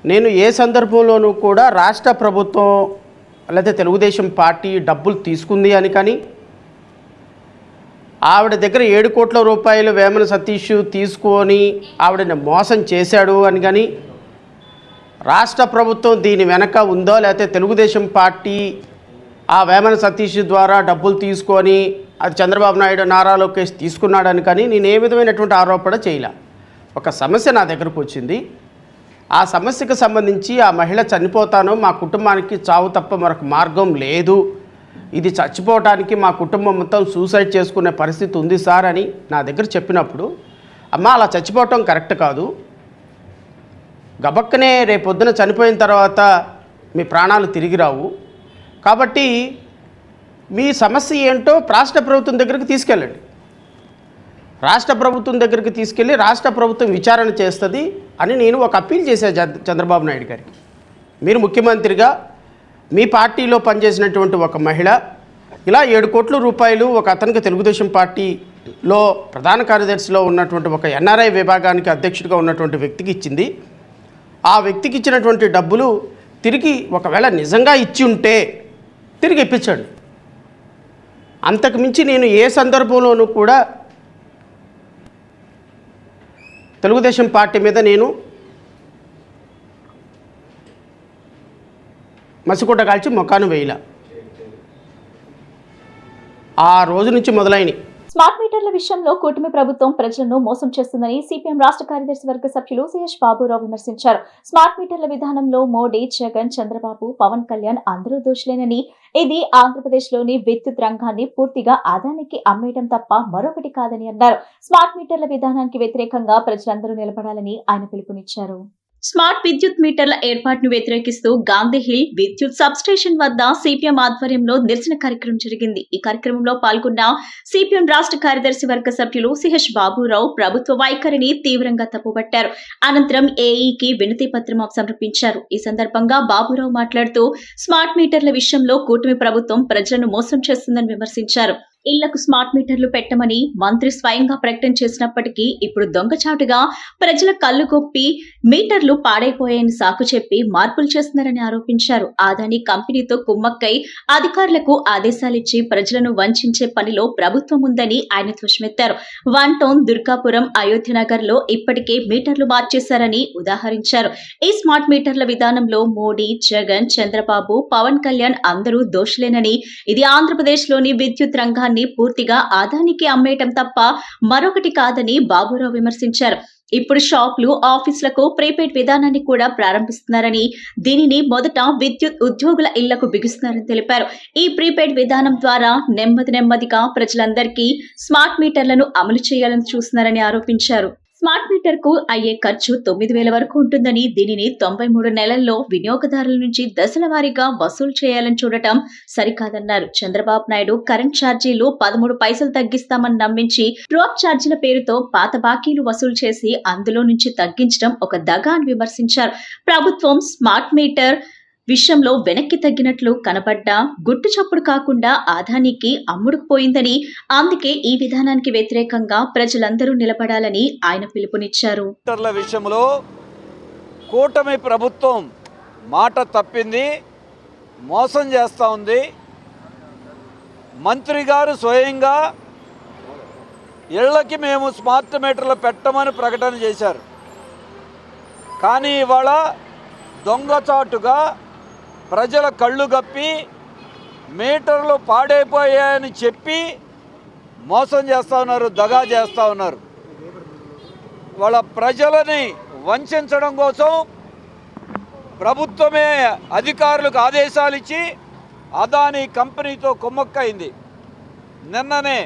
నేను ఏ సందర్భంలోనూ కూడా రాష్ట్ర ప్రభుత్వం లేదా తెలుగుదేశం పార్టీ డబ్బులు తీసుకుంది అని కానీ, ఆవిడ దగ్గర 7 కోట్ల రూపాయలు వేమన సతీష్ తీసుకొని ఆవిడని మోసం చేశాడు అని కానీ, రాష్ట్ర ప్రభుత్వం దీని వెనక ఉందో లేకపోతే తెలుగుదేశం పార్టీ ఆ వేమన సతీష్ ద్వారా డబ్బులు తీసుకొని అది చంద్రబాబు నాయుడు నారా లోకేష్ తీసుకున్నాడని కానీ నేను ఏ విధమైనటువంటి ఆరోపణ చేయలే. ఒక సమస్య నా దగ్గరకు వచ్చింది. ఆ సమస్యకు సంబంధించి ఆ మహిళ చనిపోతాను, మా కుటుంబానికి చావు తప్ప మరొక మార్గం లేదు, ఇది చచ్చిపోవటానికి మా కుటుంబం మొత్తం సూసైడ్ చేసుకునే పరిస్థితి ఉంది సార్ అని నా దగ్గర చెప్పినప్పుడు, అమ్మ అలా చచ్చిపోవటం కరెక్ట్ కాదు, గబక్కనే రేపొద్దున చనిపోయిన తర్వాత మీ ప్రాణాలు తిరిగి రావు, కాబట్టి మీ సమస్య ఏంటో రాష్ట్ర ప్రభుత్వం దగ్గరికి తీసుకెళ్ళండి, రాష్ట్ర ప్రభుత్వం దగ్గరికి తీసుకెళ్ళి రాష్ట్ర ప్రభుత్వం విచారణ చేస్తుంది అని నేను ఒక అప్పీల్ చేశాను చంద్రబాబు నాయుడు గారికి. మీరు ముఖ్యమంత్రిగా మీ పార్టీలో పనిచేసినటువంటి ఒక మహిళ ఇలా 7 కోట్ల రూపాయలు ఒక అతనికి తెలుగుదేశం పార్టీలో ప్రధాన కార్యదర్శిలో ఉన్నటువంటి ఒక ఎన్ఆర్ఐ విభాగానికి అధ్యక్షుడిగా ఉన్నటువంటి వ్యక్తికి ఇచ్చింది. ఆ వ్యక్తికి ఇచ్చినటువంటి డబ్బులు తిరిగి ఒకవేళ నిజంగా ఇచ్చి ఉంటే తిరిగి ఇప్పించండి. అంతకుమించి నేను ఏ సందర్భంలోనూ కూడా తెలుగుదేశం పార్టీ మీద నేను మసికొట్ట కాల్చి మొక్కాను వేయలా. ఆ రోజు నుంచి మొదలైన స్మార్ట్ మీటర్ల విషయంలో కూటమి ప్రభుత్వం ప్రజలను మోసం చేస్తుందని సిపిఎం రాష్ట్ర కార్యదర్శి వర్గ సభ్యులు సిహెచ్ బాబురావు విమర్శించారు. స్మార్ట్ మీటర్ల విధానంలో మోడీ, జగన్, చంద్రబాబు, పవన్ కళ్యాణ్ అందరూ దోషులేనని, ఇది ఆంధ్రప్రదేశ్లోని విద్యుత్ రంగాన్ని పూర్తిగా ఆదాయానికి అమ్మేయడం తప్ప మరొకటి కాదని అన్నారు. స్మార్ట్ మీటర్ల విధానానికి వ్యతిరేకంగా ప్రజలందరూ నిలబడాలని ఆయన పిలుపునిచ్చారు. స్మార్ట్ విద్యుత్ మీటర్ల ఏర్పాటును వ్యతిరేకిస్తూ గాంధీహిల్ విద్యుత్ సబ్స్టేషన్ వద్ద సిపిఎం ఆధ్వర్యంలో నిరసన కార్యక్రమం జరిగింది. ఈ కార్యక్రమంలో పాల్గొన్న సిపిఎం రాష్ట్ర కార్యదర్శి వర్గ సభ్యులు సిహెచ్ బాబురావు ప్రభుత్వ వైఖరిని తీవ్రంగా తప్పుపట్టారు. అనంతరం ఏఈకి వినతి పత్రం సమర్పించారు. ఈ సందర్భంగా బాబురావు మాట్లాడుతూ స్మార్ట్ మీటర్ల విషయంలో కూటమి ప్రభుత్వం ప్రజలను మోసం చేస్తుందని విమర్శించారు. ఇళ్లకు స్మార్ట్ మీటర్లు పెట్టమని మంత్రి స్వయంగా ప్రకటన చేసినప్పటికీ ఇప్పుడు దొంగచాటుగా ప్రజల కళ్లు గొప్పి మీటర్లు పాడైపోయాయని సాకు చెప్పి మార్పులు చేస్తున్నారని ఆరోపించారు. అదానీ కంపెనీతో కుమ్మక్కై అధికారులకు ఆదేశాలిచ్చి ప్రజలను వంచే పనిలో ప్రభుత్వం ఉందని ఆయన ధ్వజమెత్తారు. 1 టౌన్, దుర్గాపురం, అయోధ్యనగర్ లో ఇప్పటికే మీటర్లు మార్చేశారని ఉదాహరించారు. ఈ స్మార్ట్ మీటర్ల విధానంలో మోడీ, జగన్, చంద్రబాబు, పవన్ కళ్యాణ్ అందరూ దోషులేనని, ఇది ఆంధ్రప్రదేశ్ లోని విద్యుత్ రంగాన్ని పూర్తిగా ఆదానికి అమ్మేయటం తప్ప మరొకటి కాదని బాబురావు విమర్శించారు. ఇప్పుడు షాపులు, ఆఫీసులకు ప్రీపెయిడ్ విధానాన్ని కూడా ప్రారంభిస్తున్నారని, దీనిని మొదట విద్యుత్ ఉద్యోగుల ఇళ్లకు బిగిస్తున్నారని తెలిపారు. ఈ ప్రీపెయిడ్ విధానం ద్వారా నెమ్మదిగా ప్రజలందరికీ స్మార్ట్ మీటర్లను అమలు చేయాలని చూస్తున్నారని ఆరోపించారు. స్మార్ట్ మీటర్ కు అయ్యే ఖర్చు 9,000 వరకు ఉంటుందని, దీనిని 93 నెలల్లో వినియోగదారుల నుంచి దశల వారీగా వసూలు చేయాలని చూడటం సరికాదన్నారు. చంద్రబాబు నాయుడు కరెంట్ ఛార్జీలు 13 పైసలు తగ్గిస్తామని నమ్మించి డ్రాప్ ఛార్జీల పేరుతో పాత బాకీలు వసూలు చేసి అందులో నుంచి తగ్గించడం ఒక దగా అని విమర్శించారు. ప్రభుత్వం స్మార్ట్ మీటర్ విషయంలో వెనక్కి తగ్గినట్లు కనబడ్డా గుట్టు చప్పుడు కాకుండా అదానికి అమ్ముడుకుపోయిందని, అందుకే ఈ విధానానికి వ్యతిరేకంగా ప్రజలందరూ నిలబడాలని ఆయన పిలుపునిచ్చారు. మీటర్ల విషయంలో కూటమి ప్రభుత్వం మాట తప్పింది. మోసం చేస్తూ ఉంది. మంత్రి గారు స్వయంగా ఇళ్ళకి మేము స్మార్ట్ మీటర్లు పెట్టమని ప్రకటన చేశారు. కానీ ఇవాళ దొంగచాటుగా ప్రజల కళ్ళు గప్పి మీటర్లు పాడైపోయాయని చెప్పి మోసం చేస్తూ ఉన్నారు, దగా చేస్తూ ఉన్నారు. వాళ్ళ ప్రజలని వంచడం కోసం ప్రభుత్వమే అధికారులకు ఆదేశాలు ఇచ్చి అదానీ కంపెనీతో కుమ్మక్కైంది. నిన్ననే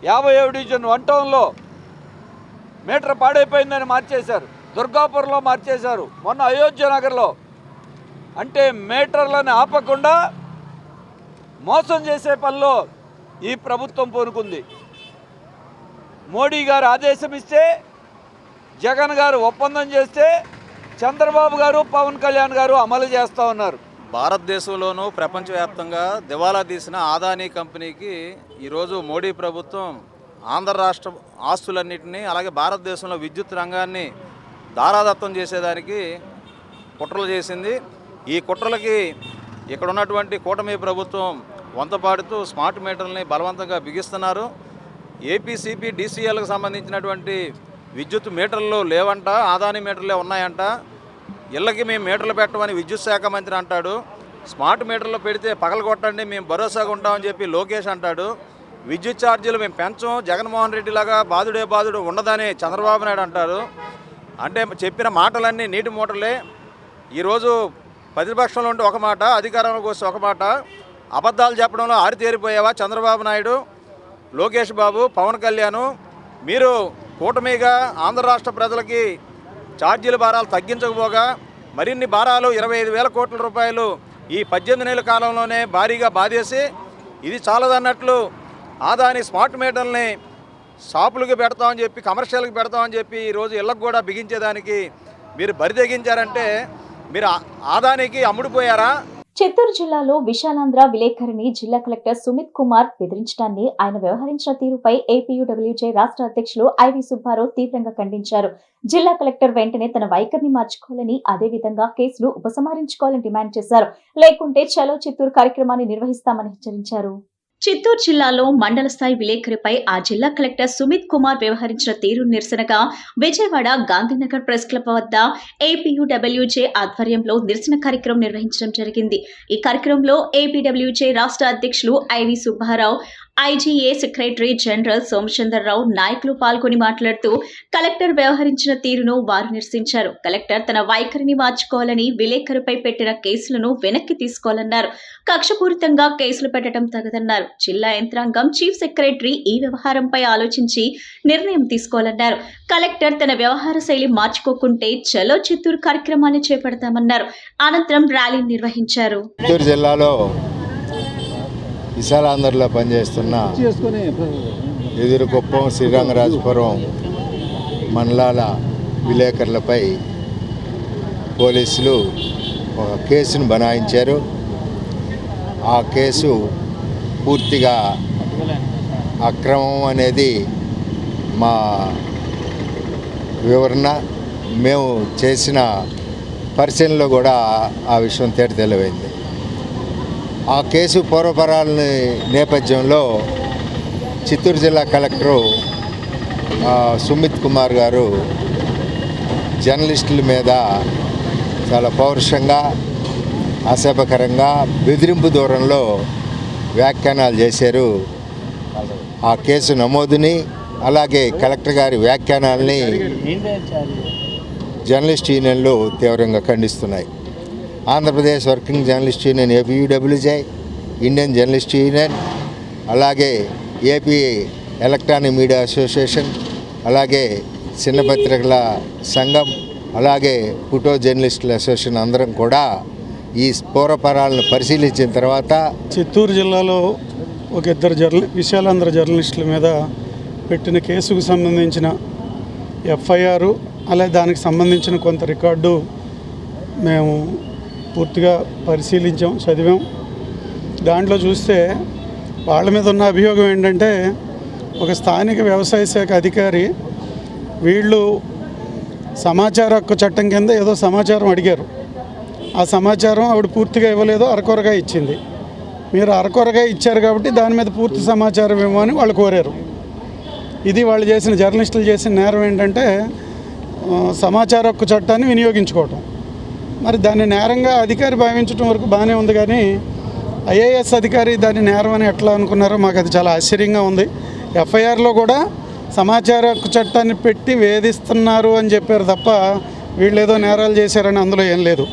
57 డివిజన్ 1 టౌన్లో మీటర్ పాడైపోయిందని మార్చేశారు, దుర్గాపూర్లో మార్చేశారు, మొన్న అయోధ్య నగర్లో. అంటే మీటర్లను ఆపకుండా మోసం చేసే పనిలో ఈ ప్రభుత్వం పూనుకుంది. మోడీ గారు ఆదేశం ఇస్తే, జగన్ గారు ఒప్పందం చేస్తే చంద్రబాబు గారు పవన్ కళ్యాణ్ గారు అమలు చేస్తూ ఉన్నారు. భారతదేశంలోనూ ప్రపంచవ్యాప్తంగా దివాలా తీసిన అదానీ కంపెనీకి ఈరోజు మోడీ ప్రభుత్వం ఆంధ్ర రాష్ట్ర ఆస్తులన్నింటినీ అలాగే భారతదేశంలో విద్యుత్ రంగాన్ని దారాదత్తం చేసేదానికి కుట్రలు చేసింది. ఈ కుట్రలకి ఇక్కడ ఉన్నటువంటి కూటమి ప్రభుత్వం వంతపాడుతూ స్మార్ట్ మీటర్లని బలవంతంగా బిగిస్తున్నారు. ఏపీసీపీ డీసీఎల్కి సంబంధించినటువంటి విద్యుత్ మీటర్లు లేవంట, అదానీ మీటర్లే ఉన్నాయంట. ఇళ్ళకి మేము మీటర్లు పెట్టమని విద్యుత్ శాఖ మంత్రి అంటాడు. స్మార్ట్ మీటర్లు పెడితే పగలగొట్టండి, మేము భరోసాగా ఉంటామని చెప్పి లోకేష్ అంటాడు. విద్యుత్ ఛార్జీలు మేము పెంచం, జగన్మోహన్ రెడ్డి లాగా బాధుడే బాధుడు ఉండదని చంద్రబాబు నాయుడు అంటారు. అంటే చెప్పిన మాటలన్నీ నీటి మూటలే. ఈరోజు ప్రతిపక్షంలో ఉంటే ఒక మాట, అధికారంలోకి వస్తే ఒక మాట. అబద్ధాలు చెప్పడంలో ఆరితేరిపోయావా చంద్రబాబు నాయుడు, లోకేష్ బాబు, పవన్ కళ్యాణ్? మీరు కూటమిగా ఆంధ్ర రాష్ట్ర ప్రజలకి ఛార్జీల భారాలు తగ్గించకపోగా మరిన్ని భారాలు 25,000 కోట్ల రూపాయలు ఈ 18 నెలల కాలంలోనే భారీగా బాధేసి ఇది చాలదన్నట్లు అదానీ స్మార్ట్ మీటర్ని షాపులకి పెడతామని చెప్పి, కమర్షియల్కి పెడతామని చెప్పి ఈరోజు ఇళ్ళకు కూడా బిగించేదానికి మీరు బరితెగించారంటే మీరు అదానికి అమ్ముడుపోయారా? చిత్తూరు జిల్లాలో విశాలాంధ్ర విలేకరిని జిల్లా కలెక్టర్ సుమిత్ కుమార్ బెదిరించడాన్ని, ఆయన వ్యవహరించిన తీరుపై ఏపీయూడబ్ల్యూజే రాష్ట్ర అధ్యక్షులు ఐవి సుబ్బారావు తీవ్రంగా ఖండించారు. జిల్లా కలెక్టర్ వెంటనే తన వైఖరిని మార్చుకోవాలని, అదేవిధంగా కేసులు ఉపసంహరించుకోవాలని డిమాండ్ చేశారు. లేకుంటే చలో చిత్తూరు కార్యక్రమాన్ని నిర్వహిస్తామని హెచ్చరించారు. చిత్తూరు జిల్లాలో మండల స్థాయి విలేకరిపై ఆ జిల్లా కలెక్టర్ సుమిత్ కుమార్ వ్యవహరించిన తీరు నిరసనగా విజయవాడ గాంధీనగర్ ప్రెస్ క్లబ్ వద్ద ఏపీయూడబ్ల్యూజే ఆధ్వర్యంలో నిరసన కార్యక్రమం నిర్వహించడం జరిగింది. ఈ కార్యక్రమంలో ఏపీడబ్ల్యూజే రాష్ట్ర అధ్యక్షులు I V Subbarao, IGA secretary general Somachandrarao నాయకులు పాల్గొని మాట్లాడుతూ కలెక్టర్ వ్యవహరించిన తీరును వారు నిరసించారు. కలెక్టర్ తన వైఖరిని మార్చుకోవాలని, విలేకరుపై పెట్టిన కేసులను వెనక్కి తీసుకోవాలన్నారు. కక్షపూరితంగా కేసులు పెట్టడం తగదన్నారు. జిల్లా యంత్రాంగం, చీఫ్ సెక్రటరీ ఈ వ్యవహారంపై ఆలోచించి నిర్ణయం తీసుకోవాలన్నారు. కలెక్టర్ తన వ్యవహార శైలి మార్చుకోకుంటే చలో చిత్తూరు కార్యక్రమాన్ని చేపడతామన్నారు. అనంతరం ర్యాలీ నిర్వహించారు. చిత్తూరు జిల్లాలో విశాలాంధ్రలో పనిచేస్తున్న ఎదురుకుప్పం, శ్రీరంగరాజపురం మండలాల విలేకరులపై పోలీసులు ఒక కేసును బనాయించారు. ఆ కేసు పూర్తిగా అక్రమం అనేది మా వివరణ. మేము చేసిన పరిశీలనలో కూడా ఆ విషయం తేటతెల్లమైంది. ఆ కేసు పూర్వపరాల నేపథ్యంలో చిత్తూరు జిల్లా కలెక్టరు సుమిత్ కుమార్ గారు జర్నలిస్టుల మీద చాలా పౌరుషంగా, అసభ్యకరంగా, బెదిరింపు దూరంలో వ్యాఖ్యానాలు చేశారు. ఆ కేసు నమోదుని, అలాగే కలెక్టర్ గారి వ్యాఖ్యానాలని జర్నలిస్ట్ యూనియన్లు తీవ్రంగా ఖండిస్తున్నాయి. Andhra Pradesh working journalist union APUWJ, Indian journalist union, అలాగే ఏపీ ఎలక్ట్రానిక్ మీడియా అసోసియేషన్, అలాగే చిన్న పత్రికల సంఘం, అలాగే ఫోటో జర్నలిస్టుల అసోసియేషన్ అందరం కూడా ఈ పూర్వపరాలను పరిశీలించిన తర్వాత చిత్తూరు జిల్లాలో ఒక ఇద్దరు విశాలాంధ్ర జర్నలిస్టుల మీద పెట్టిన కేసుకు సంబంధించిన ఎఫ్ఐఆర్, అలాగే దానికి సంబంధించిన కొంత రికార్డు మేము పూర్తిగా పరిశీలించాం, చదివాం. దాంట్లో చూస్తే వాళ్ళ మీద ఉన్న అభియోగం ఏంటంటే, ఒక స్థానిక వ్యవసాయ శాఖ అధికారి వీళ్ళు సమాచార హక్కు చట్టం కింద ఏదో సమాచారం అడిగారు. ఆ సమాచారం ఆవిడ పూర్తిగా ఇవ్వలేదు, అరకొరగా ఇచ్చింది. మీరు అరకొరగా ఇచ్చారు కాబట్టి దాని మీద పూర్తి సమాచారం ఇవ్వమని వాళ్ళు కోరారు. ఇది వాళ్ళు చేసిన జర్నలిస్టులు చేసిన నేరం ఏంటంటే సమాచార హక్కు చట్టాన్ని వినియోగించుకోవటం. మరి దాన్ని నేరంగా అధికారి భావించడం వరకు బాగానే ఉంది, కానీ ఐఏఎస్ అధికారి దాన్ని నేరం అని ఎట్లా అనుకున్నారో మాకు అది చాలా ఆశ్చర్యంగా ఉంది. ఎఫ్ఐఆర్లో కూడా సమాచార హక్కు చట్టాన్ని పెట్టి వేధిస్తున్నారు అని చెప్పారు తప్ప వీళ్ళు ఏదో నేరాలు చేశారని అందులో ఏం లేదు.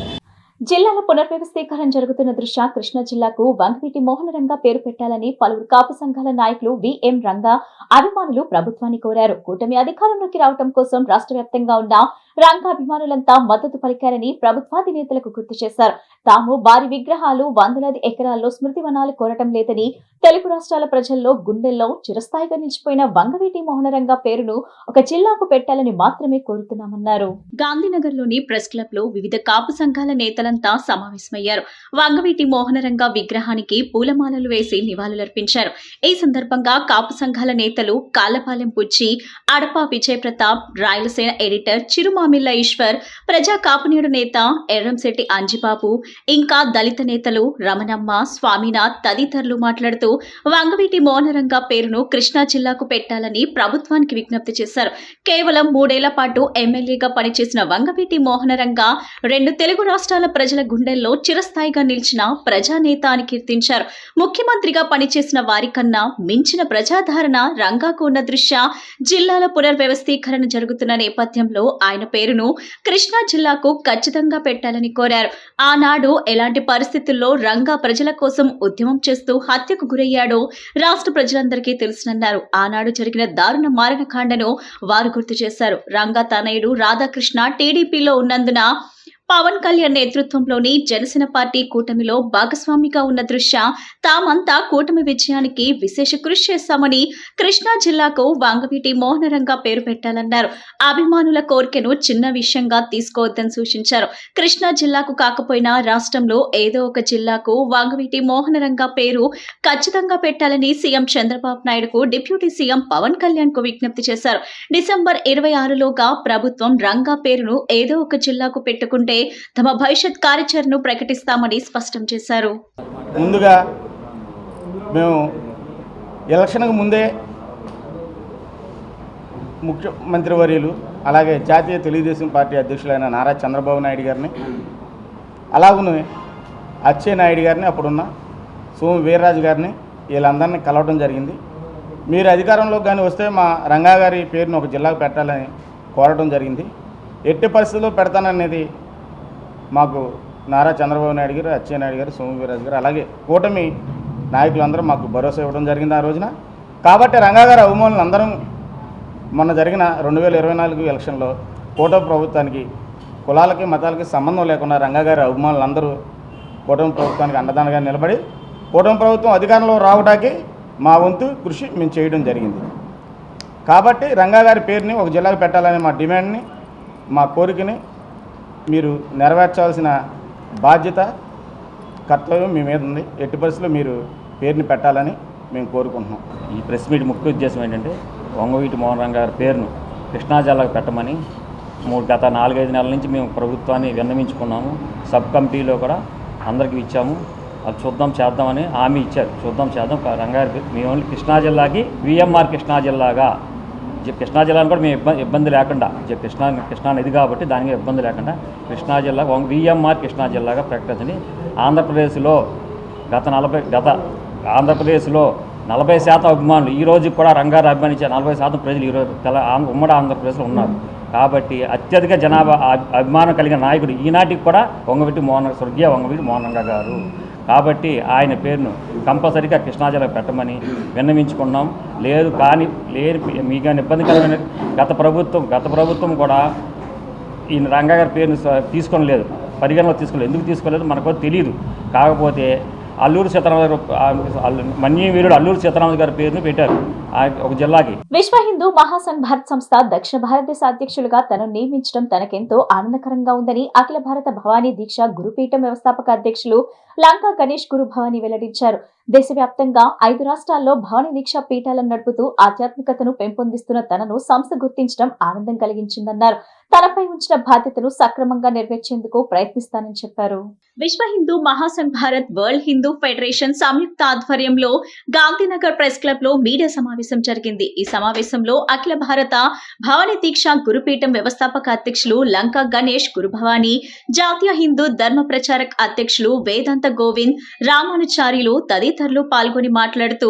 జిల్లాల పునర్వ్యవస్థీకరణ జరుగుతున్న దృష్ట్యా కృష్ణా జిల్లాకు వంగవీటి మోహనరంగా పేరు పెట్టాలని పలువురు కాపు సంఘాల నాయకులు విఎం రంగా అభిమానులు ప్రభుత్వాన్ని కోరారు. కూటమి అధికారంలోకి రావడం కోసం రాష్ట్ర వ్యాప్తంగా ఉన్న రంగా అభిమానులంతా మద్దతు పలికారని ప్రభుత్వాధినేతలకు గుర్తు చేశారు. తాము భారీ విగ్రహాలు, వందలాది ఎకరాల్లో స్మృతి వనాలు కోరటం లేదని, తెలుగు రాష్ట్రాల ప్రజల్లో గుండెల్లో చిరస్థాయిగా నిలిచిపోయిన వంగవీటి మోహనరంగా పేరును ఒక జిల్లాకు పెట్టాలని మాత్రమే కోరుతున్నామన్నారు. గాంధీనగర్లోని ప్రెస్ క్లబ్ లో వివిధ కాపు సంఘాల నేతలంతా సమావేశమయ్యారు. వంగవీటి మోహనరంగా విగ్రహానికి పూలమాలలు వేసి నివాళులర్పించారు. ఈ సందర్భంగా కాపు సంఘాల నేతలు కాళ్లపాలెం పుచ్చి, అడప విజయ్ ప్రతాప్, రాయలసేన ఎడిటర్ చిరుమామిళ్ల ఈశ్వర్, ప్రజా కాపునీడు నేత ఎర్రంశెట్టి అంజిబాబు, ఇంకా దళిత నేతలు రమణమ్మ, స్వామినాథ్ తదితరులు మాట్లాడుతూ వంగవీటి మోహనరంగా పేరును కృష్ణా జిల్లాకు పెట్టాలని ప్రభుత్వానికి విజ్ఞప్తి చేశారు. కేవలం 3 ఏళ్ల పాటు ఎమ్మెల్యేగా పనిచేసిన వంగవీటి మోహనరంగా 2 తెలుగు రాష్ట్రాల ప్రజల గుండెల్లో చిరస్థాయిగా నిలిచిన ప్రజానేత అని కీర్తించారు. ముఖ్యమంత్రిగా పనిచేసిన వారికన్నా మించిన ప్రజాదరణ రంగాకు ఉన్న దృష్ట్యా జిల్లాల పునర్వ్యవస్థీకరణ జరుగుతున్న నేపథ్యంలో ఆయన పేరును కృష్ణా జిల్లాకు ఖచ్చితంగా పెట్టాలని కోరారు. ఆనాడు ఎలాంటి పరిస్థితుల్లో రంగా ప్రజల కోసం ఉద్యమం చేస్తూ హత్యకు గురయ్యాడో రాష్ట్ర ప్రజలందరికీ తెలుసునన్నారు. ఆనాడు జరిగిన దారుణ మారణకాండను వారు గుర్తు చేశారు. రంగా తనయుడు రాధాకృష్ణ టీడీపీలో ఉన్నందున పవన్ కళ్యాణ్ నేతృత్వంలోని జనసేన పార్టీ కూటమిలో భాగస్వామిగా ఉన్న దృష్ట్యా తామంతా కూటమి విజయానికి విశేష కృషి చేస్తామని కృష్ణా జిల్లాకు వంగవీటి మోహనరంగా పేరు పెట్టాలన్నారు. అభిమానుల కోరికను చిన్న విషయంగా తీసుకోవద్దని సూచించారు. కృష్ణా జిల్లాకు కాకపోయినా రాష్ట్రంలో ఏదో ఒక జిల్లాకు వంగవీటి మోహనరంగా పేరు ఖచ్చితంగా పెట్టాలని సీఎం చంద్రబాబు నాయుడుకు డిప్యూటీ సీఎం పవన్ కళ్యాణ్ కు విజ్ఞప్తి చేశారు. డిసెంబర్ 26లోగా ప్రభుత్వం రంగా పేరును ఏదో ఒక జిల్లాకు పెట్టుకుంటే తమ భవిష్యత్ కార్యాచరణను ప్రకటిస్తామని స్పష్టం చేశారు. ముందుగా మేము ఎలక్షన్కు ముందే ముఖ్యమంత్రి వర్యులు అలాగే జాతీయ తెలుగుదేశం పార్టీ అధ్యక్షులైన నారా చంద్రబాబు నాయుడు గారిని, అలాగే అచ్చెన్నాయుడు గారిని, అప్పుడున్న సోము వీర్రాజు గారిని, వీళ్ళందరినీ కలవడం జరిగింది. మీరు అధికారంలోకి కానీ వస్తే మా రంగా గారి పేరును ఒక జిల్లాకు పెట్టాలని కోరడం జరిగింది. ఎట్టి పరిస్థితుల్లో పెడతాననేది మాకు నారా చంద్రబాబు నాయుడు గారు, అచ్చెన్నాయుడు గారు, సోము వీర్రాజు గారు అలాగే కూటమి నాయకులందరూ మాకు భరోసా ఇవ్వడం జరిగింది ఆ రోజున. కాబట్టి రంగా గారి అభిమానులు అందరం మొన్న జరిగిన 2024 ఎలక్షన్లో కూటమి ప్రభుత్వానికి కులాలకి మతాలకి సంబంధం లేకుండా రంగా గారి అభిమానులందరూ కూటమి ప్రభుత్వానికి అండదండగా నిలబడి కూటమి ప్రభుత్వం అధికారంలో రావడానికి మా వంతు కృషి మేము చేయడం జరిగింది. కాబట్టి రంగా గారి పేరుని ఒక జిల్లాకు పెట్టాలనే మా డిమాండ్ని, మా కోరికని మీరు నెరవేర్చాల్సిన బాధ్యత, కర్తవ్యం మీ మీద ఉంది. ఎట్టి పరిస్థితుల్లో మీరు పేరుని పెట్టాలని మేము కోరుకుంటున్నాం. ఈ ప్రెస్ మీట్ ముఖ్య ఉద్దేశం ఏంటంటే వంగవీటి మోహనరంగా గారి పేరును కృష్ణా జిల్లాకు పెట్టమని గత 4-5 నెలల నుంచి మేము ప్రభుత్వాన్ని విన్నవించుకున్నాము. సబ్ కమిటీలో కూడా అందరికీ ఇచ్చాము. అది చూద్దాం చేద్దామని హామీ ఇచ్చారు. చూద్దాం చేద్దాం. రంగారి మేము ఓన్లీ కృష్ణా జిల్లాకి విఎంఆర్ కృష్ణా జిల్లాగా, కృష్ణా జిల్లాను కూడా మేము ఇబ్బంది లేకుండా, కృష్ణా నది కాబట్టి దానికి ఇబ్బంది లేకుండా కృష్ణా జిల్లా విఎంఆర్ కృష్ణా జిల్లాగా ప్రకటించని ఆంధ్రప్రదేశ్లో ఆంధ్రప్రదేశ్లో 40% అభిమానులు ఈ రోజు కూడా రంగారు అభిమానించే 40% ప్రజలు ఈరోజు ఉమ్మడి ఆంధ్రప్రదేశ్లో ఉన్నారు. కాబట్టి అత్యధిక జనాభా అభిమానం కలిగిన నాయకుడు ఈనాటికి కూడా స్వర్గీయ వంగవీటి మోహనరంగా గారు. కాబట్టి ఆయన పేరును కంపల్సరీగా కృష్ణా జిల్లాకు పెట్టమని విన్నవించుకున్నాం. లేదు కానీ మీకు ఇబ్బందికరమైన గత ప్రభుత్వం కూడా ఈ రంగా గారి పేరును తీసుకొని లేదు, పరిగణలో తీసుకోలేదు. ఎందుకు తీసుకోలేదు మనకు తెలియదు. కాకపోతే అల్లూరు సీతారామరాజు మన్యం వీరుడు అల్లూరు సీతారామరాజు గారి పేరును పెట్టారు. ఒక జిల్లాకి. విశ్వ హిందూ మహాసంఘ్ భారత్ సంస్థ దక్షిణ భారతదేశ అధ్యక్షులుగా తనను నియమించడం తనకెంతో ఆనందకరంగా ఉందని అఖిల భారత భవానీ దీక్ష గురుపీఠం వ్యవస్థాపక అధ్యక్షులు లంకా గణేష్ గురు భవానీ వెల్లడించారు. దేశవ్యాప్తంగా 5 రాష్ట్రాల్లో భవానీ దీక్ష పీఠాలను నడుపుతూ ఆధ్యాత్మికతను పెంపొందిస్తున్న తనను సంస్థ గుర్తించడం ఆనందం కలిగించిందన్నారు. తనపై ఉంచిన బాధ్యతను సక్రమంగా నెరవేర్చేందుకు ప్రయత్నిస్తానని చెప్పారు. విశ్వ హిందూ మహాసంఘ్ భారత్ వరల్డ్ హిందూ ఫెడరేషన్ సంయుక్త ఆధ్వర్యంలో గాంధీనగర్ ప్రెస్ క్లబ్ లో మీడియా సమావేశం జరిగింది. ఈ సమావేశంలో అఖిల భారత భవానీ దీక్ష గురుపీఠం వ్యవస్థాపక అధ్యక్షులు లంకా గణేష్ గురు భవానీ, జాతీయ హిందూ ధర్మ ప్రచారక్ అధ్యక్షులు వేదాంత గోవింద్ రామానుచార్యులు తదితరులు పాల్గొని మాట్లాడుతూ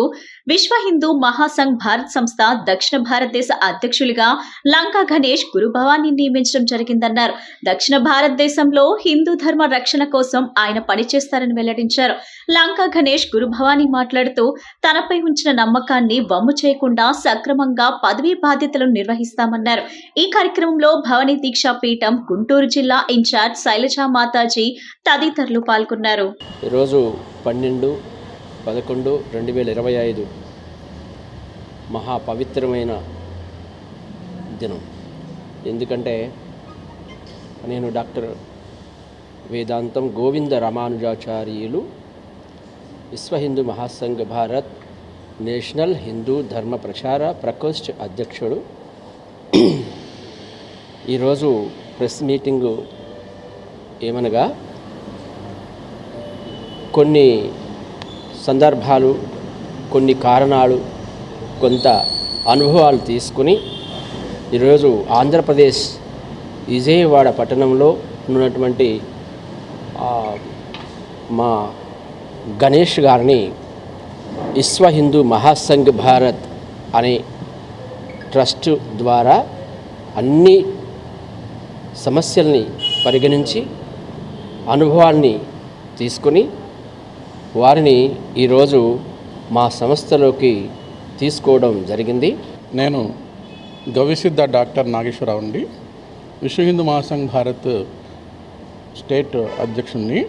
విశ్వ హిందూ మహాసంఘ్ భారత్ సంస్థ దక్షిణ భారతదేశ అధ్యక్షులుగా లంకా గణేష్ గురు భవానీ నియమించడం జరిగిందన్నారు. దక్షిణ భారతదేశంలో హిందూ ధర్మ రక్షణ కోసం ఆయన పనిచేస్తారని వెల్లడించారు. లంకా గణేష్ గురు భవానీ మాట్లాడుతూ తనపై ఉంచిన నమ్మకాన్ని వమ్ము చేయకుండా సక్రమంగా పదవీ బాధ్యతలను నిర్వహిస్తామన్నారు. ఈ కార్యక్రమంలో భవానీ దీక్షా పీఠం గుంటూరు జిల్లా ఇన్ఛార్జ్ శైలజా మాతాజీ తదితరులు పాల్గొన్నారు. ఈరోజు 12/11/2025 మహా పవిత్రమైన దినం. ఎందుకంటే నేను డాక్టర్ వేదాంతం గోవింద రామానుజాచార్యులు విశ్వ హిందూ మహాసంఘ్ భారత్ నేషనల్ హిందూ ధర్మ ప్రచార ప్రకోష్ఠ అధ్యక్షుడు. ఈరోజు ప్రెస్ మీటింగు ఏమనగా కొన్ని సందర్భాలు, కొన్ని కారణాలు, కొంత అనుభవాలు తీసుకుని ఈరోజు ఆంధ్రప్రదేశ్ విజయవాడ పట్టణంలో ఉన్నటువంటి మా గణేష్ గారిని విశ్వ హిందూ మహాసంఘ్ భారత్ అనే ట్రస్ట్ ద్వారా అన్ని సమస్యల్ని పరిగణించి అనుభవాన్ని తీసుకొని వారిని ఈరోజు మా సంస్థలోకి తీసుకోవడం జరిగింది. నేను గవిసిద్ధ డాక్టర్ నాగేశ్వరరావు అండి, విశ్వ హిందూ మహాసంఘ్ భారత్ స్టేట్ అధ్యక్షుడిని,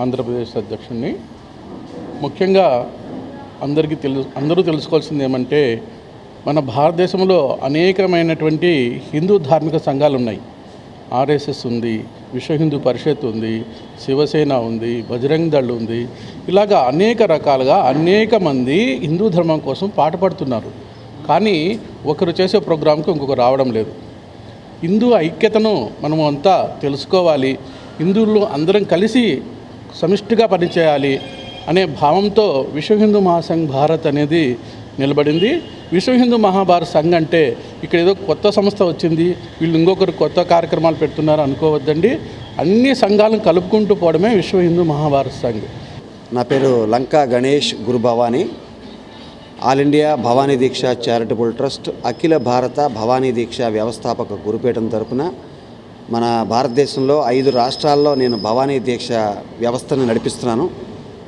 ఆంధ్రప్రదేశ్ అధ్యక్షుడిని. ముఖ్యంగా అందరూ తెలుసుకోవాల్సింది ఏమంటే మన భారతదేశంలో అనేకమైనటువంటి హిందూ ధార్మిక సంఘాలు ఉన్నాయి. ఆర్ఎస్ఎస్ ఉంది, విశ్వ హిందూ పరిషత్ ఉంది, శివసేన ఉంది, బజరంగ్ దళ్ ఉంది. ఇలాగా అనేక రకాలుగా అనేక మంది హిందూ ధర్మం కోసం పాటుపడుతున్నారు. కానీ ఒకరు చేసే ప్రోగ్రాంకి ఇంకొకరు రావడం లేదు. హిందూ ఐక్యతను మనము అంతా తెలుసుకోవాలి, హిందువులు అందరం కలిసి సమిష్టిగా పనిచేయాలి అనే భావంతో విశ్వ హిందూ మహాసంఘ్ భారత్ అనేది నిలబడింది. విశ్వ హిందూ మహాభారత్ సంఘ్ అంటే ఇక్కడ ఏదో కొత్త సంస్థ వచ్చింది, వీళ్ళు ఇంకొకరు కొత్త కార్యక్రమాలు పెడుతున్నారు అనుకోవద్దండి. అన్ని సంఘాలను కలుపుకుంటూ పోవడమే విశ్వ హిందూ మహాభారత్ సంఘ్. నా పేరు లంకా గణేష్ గురు భవానీ, ఆల్ ఇండియా భవానీ దీక్ష చారిటబుల్ ట్రస్ట్ అఖిల భారత భవానీ దీక్ష వ్యవస్థాపక గురుపీఠం తరపున మన భారతదేశంలో 5 రాష్ట్రాల్లో నేను భవానీ దీక్ష వ్యవస్థను నడిపిస్తున్నాను.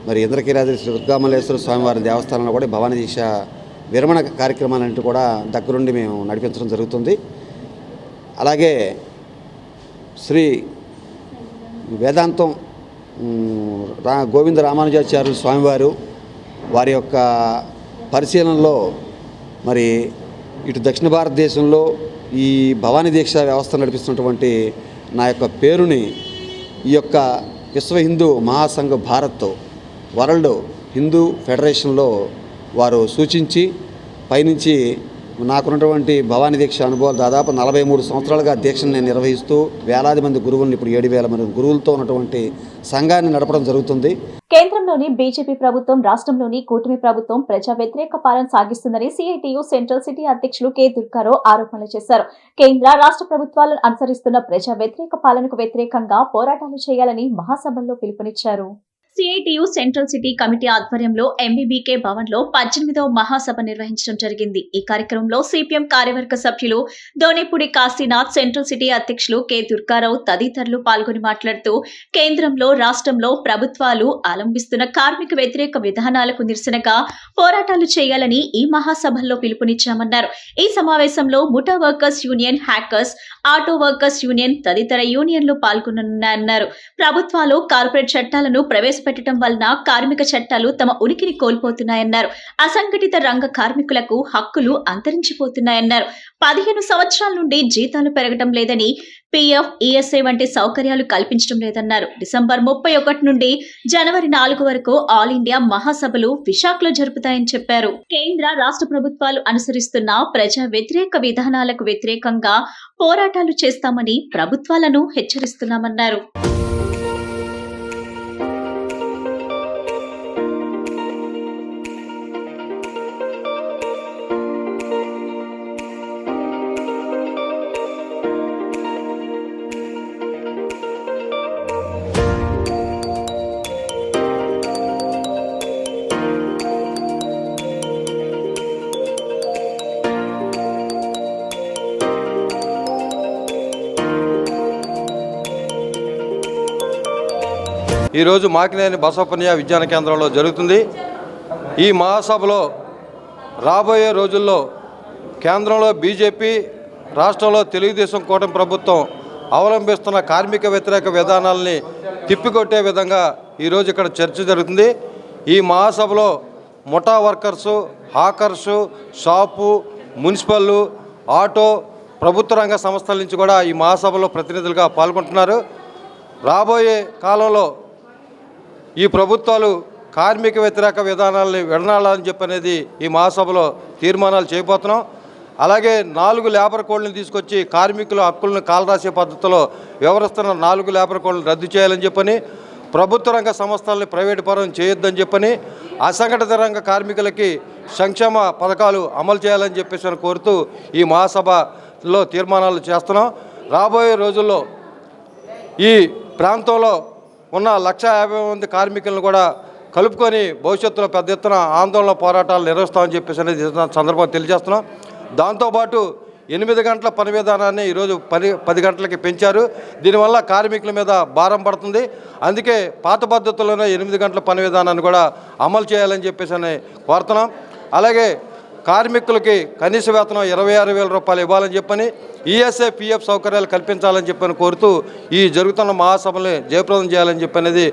మరి ఇంద్రకీలాద్రి శ్రీ దుర్గామల్లేశ్వర స్వామివారి దేవస్థానంలో కూడా భవానీ దీక్ష విరమణ కార్యక్రమాలన్నింటి కూడా దగ్గరుండి మేము నడిపించడం జరుగుతుంది. అలాగే శ్రీ వేదాంతం గోవింద రామానుజాచార్యులు స్వామివారు వారి యొక్క పరిశీలనలో మరి ఇటు దక్షిణ భారతదేశంలో ఈ భవానీ దీక్ష వ్యవస్థ నడిపిస్తున్నటువంటి నా యొక్క పేరుని ఈ యొక్క విశ్వ హిందూ మహాసంఘ్ భారత్ వరల్డ్ హిందూ ఫెడరేషన్లో వారు సూచించి పైనుంచి నాకున్నటువంటి భవానీ దీక్ష అనుభవాలు దాదాపు 43 సంవత్సరాలుగా దీక్షను నేను నిర్వహిస్తూ వేలాది మంది గురువులను, ఇప్పుడు 7,000 మంది గురువులతో ఉన్నటువంటి సంఘాన్ని నడపడం జరుగుతుంది. కేంద్రంలోని బీజేపీ ప్రభుత్వం రాష్ట్రంలోని కూటమి ప్రభుత్వం ప్రజా వ్యతిరేక పాలన సాగిస్తుందని సిఐటియు సెంట్రల్ సిటీ అధ్యక్షులు కె దుర్గారావు ఆరోపణలు చేశారు. కేంద్ర రాష్ట్ర ప్రభుత్వాలను అనుసరిస్తున్న ప్రజా వ్యతిరేక పాలనకు వ్యతిరేకంగా పోరాటాలు చేయాలని మహాసభల్లో పిలుపునిచ్చారు. సిఐటియు సెంట్రల్ సిటీ కమిటీ ఆధ్వర్యంలో ఎంబీబీకే భవన్ లో 18వ మహాసభ నిర్వహించడం జరిగింది. ఈ కార్యక్రమంలో సిపిఎం కార్యవర్గ సభ్యులు దోనేపూడి కాశీనాథ్, సెంట్రల్ సిటీ అధ్యక్షులు కె దుర్గారావు తదితరులు పాల్గొని మాట్లాడుతూ కేంద్రంలో రాష్ట్రంలో ప్రభుత్వాలు అవలంబిస్తున్న కార్మిక వ్యతిరేక విధానాలకు నిరసనగా పోరాటాలు చేయాలని ఈ మహాసభల్లో పిలుపునిచ్చామన్నారు. ఈ సమావేశంలో ముఠా workers union, hackers, auto workers union తదితర యూనియన్లు పాల్గొననున్నాయన్నారు. ప్రభుత్వాలు కార్పొరేట్ చట్టాలను ప్రవేశ ప్రవేశపెట్టడం వలన కార్మిక చట్టాలు తమ ఉనికిని కోల్పోతున్నాయన్నారు. అసంఘటిత రంగ కార్మికులకు హక్కులు అంతరించిపోతున్నాయన్నారు. 15 సంవత్సరాల నుండి జీతాలు పెరగడం లేదని, పీఎఫ్, ఈఎస్ఐ వంటి సౌకర్యాలు కల్పించడం లేదన్నారు. డిసెంబర్ 31 నుండి జనవరి 4 వరకు ఆల్ ఇండియా మహాసభలు విశాఖలో జరుపుతాయని చెప్పారు. కేంద్ర, రాష్ట్ర ప్రభుత్వాలు అనుసరిస్తున్న ప్రజా వ్యతిరేక విధానాలకు వ్యతిరేకంగా పోరాటాలు చేస్తామని ప్రభుత్వాలను హెచ్చరిస్తున్నామన్నారు. ఈరోజు మాకినేని బసవపున్నయ్య విజ్ఞాన కేంద్రంలో జరుగుతుంది. ఈ మహాసభలో రాబోయే రోజుల్లో కేంద్రంలో బీజేపీ, రాష్ట్రంలో తెలుగుదేశం కూటమి ప్రభుత్వం అవలంబిస్తున్న కార్మిక వ్యతిరేక విధానాలని తిప్పికొట్టే విధంగా ఈరోజు ఇక్కడ చర్చ జరుగుతుంది. ఈ మహాసభలో ముఠా వర్కర్సు, హాకర్సు, షాపు, మున్సిపల్, ఆటో, ప్రభుత్వ రంగ సంస్థల నుంచి కూడా ఈ మహాసభలో ప్రతినిధులుగా పాల్గొంటున్నారు. రాబోయే కాలంలో ఈ ప్రభుత్వాలు కార్మిక వ్యతిరేక విధానాలని విడనాడాలని చెప్పనేది ఈ మహాసభలో తీర్మానాలు చేయబోతున్నాం. అలాగే 4 లేబర్ కోడ్లను తీసుకొచ్చి కార్మికుల హక్కులను కాలరాసే పద్ధతిలో వ్యవహరిస్తున్న 4 లేబర్ కోడ్లను రద్దు చేయాలని చెప్పని, ప్రభుత్వ రంగ సంస్థలని ప్రైవేటు పరం చేయొద్దని చెప్పని, అసంఘటిత రంగ కార్మికులకి సంక్షేమ పథకాలు అమలు చేయాలని చెప్పేసి కోరుతూ ఈ మహాసభలో తీర్మానాలు చేస్తున్నాం. రాబోయే రోజుల్లో ఈ ప్రాంతంలో ఉన్న 150,000 మంది కార్మికులను కూడా కలుపుకొని భవిష్యత్తులో పెద్ద ఎత్తున ఆందోళన పోరాటాలు నిర్వహిస్తామని చెప్పేసి అనేది సందర్భంగా తెలియజేస్తున్నాం. దాంతోపాటు 8 గంటల పని విధానాన్ని ఈరోజు 10 గంటలకి పెంచారు. దీనివల్ల కార్మికుల మీద భారం పడుతుంది. అందుకే పాత పద్ధతుల్లోనే 8 గంటల పని విధానాన్ని కూడా అమలు చేయాలని చెప్పేసి అని కోరుతున్నాం. అలాగే కార్మికులకి కనీస వేతనం 26,000 రూపాయలు ఇవ్వాలని చెప్పని, ఈఎస్ఐ, పీఎఫ్ సౌకర్యాలు కల్పించాలని చెప్పని కోరుతూ ఈ జరుగుతున్న మహాసభల్ని జయప్రదం చేయాలని చెప్పనేది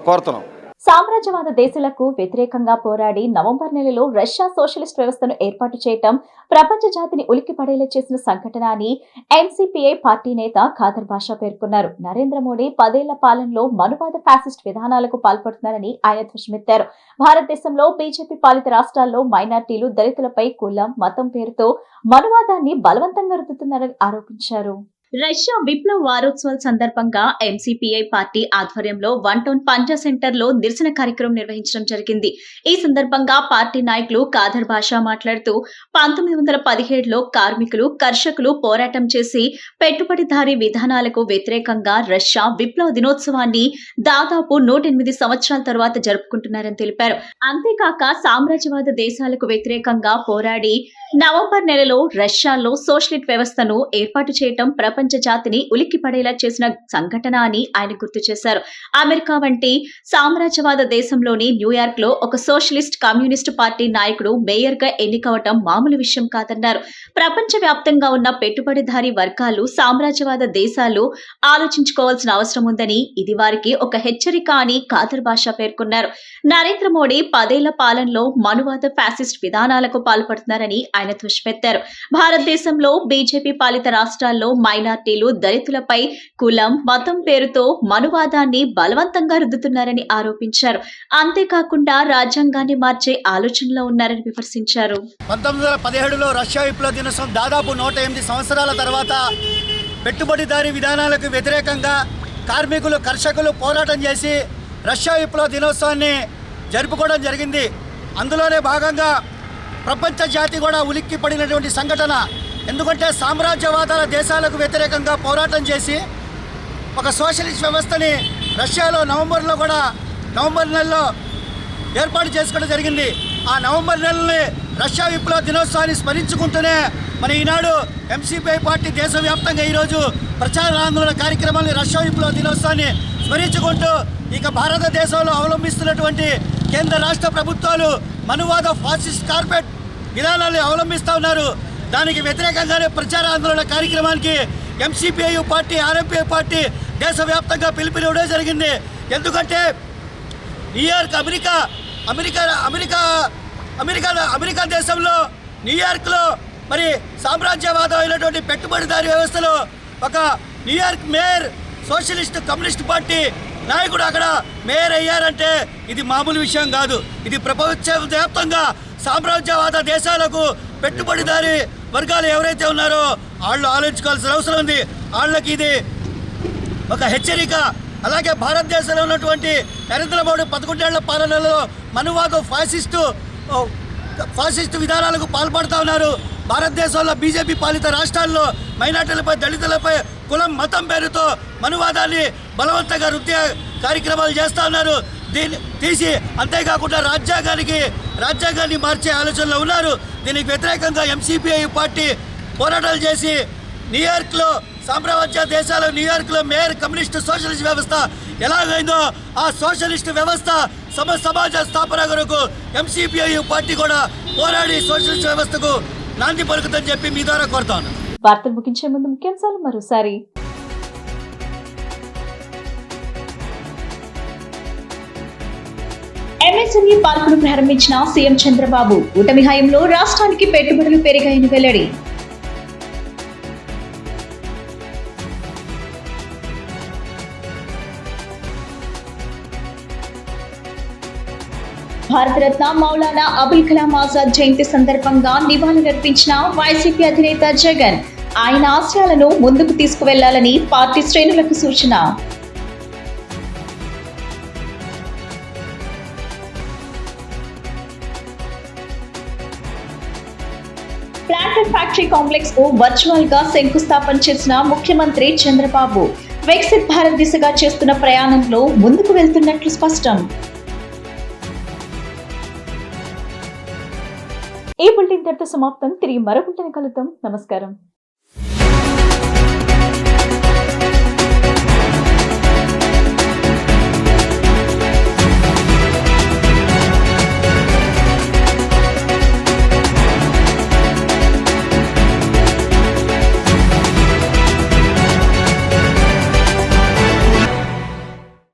కోరుతున్నాం. సామ్రాజ్యవాద దేశాలకు వ్యతిరేకంగా పోరాడి నవంబర్ నెలలో రష్యా సోషలిస్ట్ వ్యవస్థను ఏర్పాటు చేయటం ప్రపంచ జాతిని ఉలిక్కిపడేలా చేసిన సంఘటన అని ఎన్సీపీఐ పార్టీ నేత ఖాదర్ బాషా పేర్కొన్నారు. నరేంద్ర మోడీ 10 ఏళ్ల పాలనలో మనువాద ఫ్యాసిస్ట్ విధానాలకు పాల్పడుతున్నారని ఆయన ధ్వజమెత్తారు. భారతదేశంలో బీజేపీ పాలిత రాష్ట్రాల్లో మైనార్టీలు, దళితులపై కులం, మతం పేరుతో మనువాదాన్ని బలవంతంగా రుద్దుతున్నారని ఆరోపించారు. రష్యా విప్లవ వారోత్సవాల సందర్భంగా ఎంసీపీఐ పార్టీ ఆధ్వర్యంలో 1 టౌన్ పంజా సెంటర్ లో నిరసన కార్యక్రమం నిర్వహించడం జరిగింది. ఈ సందర్భంగా పార్టీ నాయకులు ఖాదర్ బాషా మాట్లాడుతూ 1917లో కార్మికులు, కర్షకులు పోరాటం చేసి పెట్టుబడిదారీ విధానాలకు వ్యతిరేకంగా రష్యా విప్లవ దినోత్సవాన్ని దాదాపు 108 సంవత్సరాల తర్వాత జరుపుకుంటున్నారని తెలిపారు. అంతేకాక సామ్రాజ్యవాద దేశాలకు వ్యతిరేకంగా పోరాడి నవంబర్ నెలలో రష్యాలో సోషలిస్ట్ వ్యవస్థను ఏర్పాటు చేయడం ప్రపంచ జాతిని ఉలిక్కిపడేలా చేసిన సంఘటన అని ఆయన గుర్తు చేశారు. అమెరికా వంటి సామ్రాజ్యవాద దేశంలోని న్యూయార్క్ లో ఒక సోషలిస్ట్ కమ్యూనిస్టు పార్టీ నాయకుడు మేయర్ గా ఎన్నికవటం మామూలు విషయం కాదన్నారు. ప్రపంచ వ్యాప్తంగా ఉన్న పెట్టుబడిదారీ వర్గాలు, సామ్రాజ్యవాద దేశాలు ఆలోచించుకోవాల్సిన అవసరం ఉందని, ఇది వారికి ఒక హెచ్చరిక అని ఖాదర్ బాషా పేర్కొన్నారు. నరేంద్ర మోడీ 10 ఏళ్ల పాలనలో మనువాద ఫ్యాసిస్ట్ విధానాలకు పాల్పడుతున్నారని ఆయన ధ్వజమెత్తారు. భారతదేశంలో బీజేపీ పాలిత రాష్ట్రాల్లో మైనార్టీలు, దళితులపై కులం, మతం పేరుతో మనువాదాన్ని బలవంతంగా రుద్దుతున్నారని ఆరోపించారు. అంతేకాకుండా రాజ్యాంగాన్ని మార్చే ఆలోచనలో ఉన్నారని విమర్శించారు. 1917లో రష్యా విప్లవ దినోత్సవం దాదాపు 108 సంవత్సరాల తర్వాత పెట్టుబడిదారీ విధానాలకు వ్యతిరేకంగా కార్మికులు, కర్షకులు పోరాటం చేసి రష్యా విప్లవ దినోత్సవాన్ని జరుపుకోవడం జరిగింది. అందులోనే భాగంగా ప్రపంచ జాతి కూడా ఉలిక్కి పడినటువంటి సంఘటన. ఎందుకంటే సామ్రాజ్యవాదాల దేశాలకు వ్యతిరేకంగా పోరాటం చేసి ఒక సోషలిస్ట్ వ్యవస్థని రష్యాలో నవంబర్ నెలలో ఏర్పాటు చేసుకోవడం జరిగింది. ఆ నవంబర్ నెలని రష్యా విప్లవ దినోత్సవాన్ని స్మరించుకుంటూనే మన ఈనాడు ఎంసీపీఐ పార్టీ దేశవ్యాప్తంగా ఈరోజు ప్రచార ఆందోళన కార్యక్రమాన్ని రష్యా విప్లవ దినోత్సవాన్ని స్మరించుకుంటూ ఇక భారతదేశంలో అవలంబిస్తున్నటువంటి కేంద్ర రాష్ట్ర ప్రభుత్వాలు మనువాద ఫాసిస్ట్ కార్పొరేట్ విధానాన్ని అవలంబిస్తూ ఉన్నారు. దానికి వ్యతిరేకంగానే ప్రచార ఆందోళన కార్యక్రమానికి ఎంసీపీఐ పార్టీ, ఆర్ఎంపీ పార్టీ దేశవ్యాప్తంగా పిలుపునివ్వడం జరిగింది. ఎందుకంటే న్యూయార్క్ అమెరికా దేశంలో న్యూయార్క్లో మరి సామ్రాజ్యవాదం అయినటువంటి పెట్టుబడిదారీ వ్యవస్థలో ఒక New York mayor socialist communist party నాయకుడు అక్కడ మేయర్ అయ్యారంటే ఇది మామూలు విషయం కాదు. ఇది ప్రపంచవ్యాప్తంగా సామ్రాజ్యవాద దేశాలకు పెట్టుబడిదారీ వర్గాలు ఎవరైతే ఉన్నారో వాళ్ళు ఆలోచించుకోవాల్సిన అవసరం ఉంది. వాళ్ళకి ఇది ఒక హెచ్చరిక. అలాగే భారతదేశంలో ఉన్నటువంటి నరేంద్ర మోడీ 11 ఏళ్ల పాలనలో మనువాదం ఫాసిస్టు విధానాలకు పాల్పడుతూ ఉన్నారు. భారతదేశంలో బీజేపీ పాలిత రాష్ట్రాల్లో మైనార్టీలపై, దళితులపై కులం, మతం పేరుతో మనువాదాన్ని బలవంతంగా రుద్దే కార్యక్రమాలు చేస్తూ ఉన్నారు. దీన్ని తీసి అంతేకాకుండా రాజ్యాంగాన్ని మార్చే ఆలోచనలో ఉన్నారు. దీనికి వ్యతిరేకంగా ఎంసీపీఐ పార్టీ పోరాటాలు చేసి న్యూయార్క్లో సామ్రాజ్య దేశాలు న్యూయార్క్లో మేయర్ కమ్యూనిస్టు సోషలిస్ట్ వ్యవస్థ ఎలాగైందో ఆ సోషలిస్ట్ వ్యవస్థ సమాజ స్థాపన కొరకు ఎంసీపీఐ పార్టీ కూడా పోరాడి సోషలిస్ట్ వ్యవస్థకు నాంది పలుకుతుందని చెప్పి మీ ద్వారా కోరుతాను. వార్తలు ముగించే ముందు ముఖ్యాంశాలు మరోసారి. ఎంఎస్ఎంఈ పార్కును ప్రారంభించిన సీఎం చంద్రబాబు. కూటమి హయాంలో రాష్ట్రానికి పెట్టుబడులు పెరిగాయని వెల్లడి. భారతరత్న మౌలానా అబుల్ కలాం ఆజాద్ జయంతి సందర్భంగా నివాళులర్పించిన వైసీపీ అధినేత జగన్. ఆయన ఆశయాలను ముందుకు తీసుకువెళ్లాలని పార్టీ శ్రేణులకు సూచన. ప్లాంటర్ ఫ్యాక్టరీ కాంప్లెక్స్ కు వర్చువల్ గా శంకుస్థాపన చేసిన ముఖ్యమంత్రి చంద్రబాబు. వికసిత్ భారత్ దిశగా చేస్తున్న ప్రయాణంలో ముందుకు వెళ్తున్నట్లు స్పష్టం. ఈ బులెటిన్ ఇంతటితో సమాప్తం. తిరిగి మరో బులెటిన్ కలుద్దాం. నమస్కారం.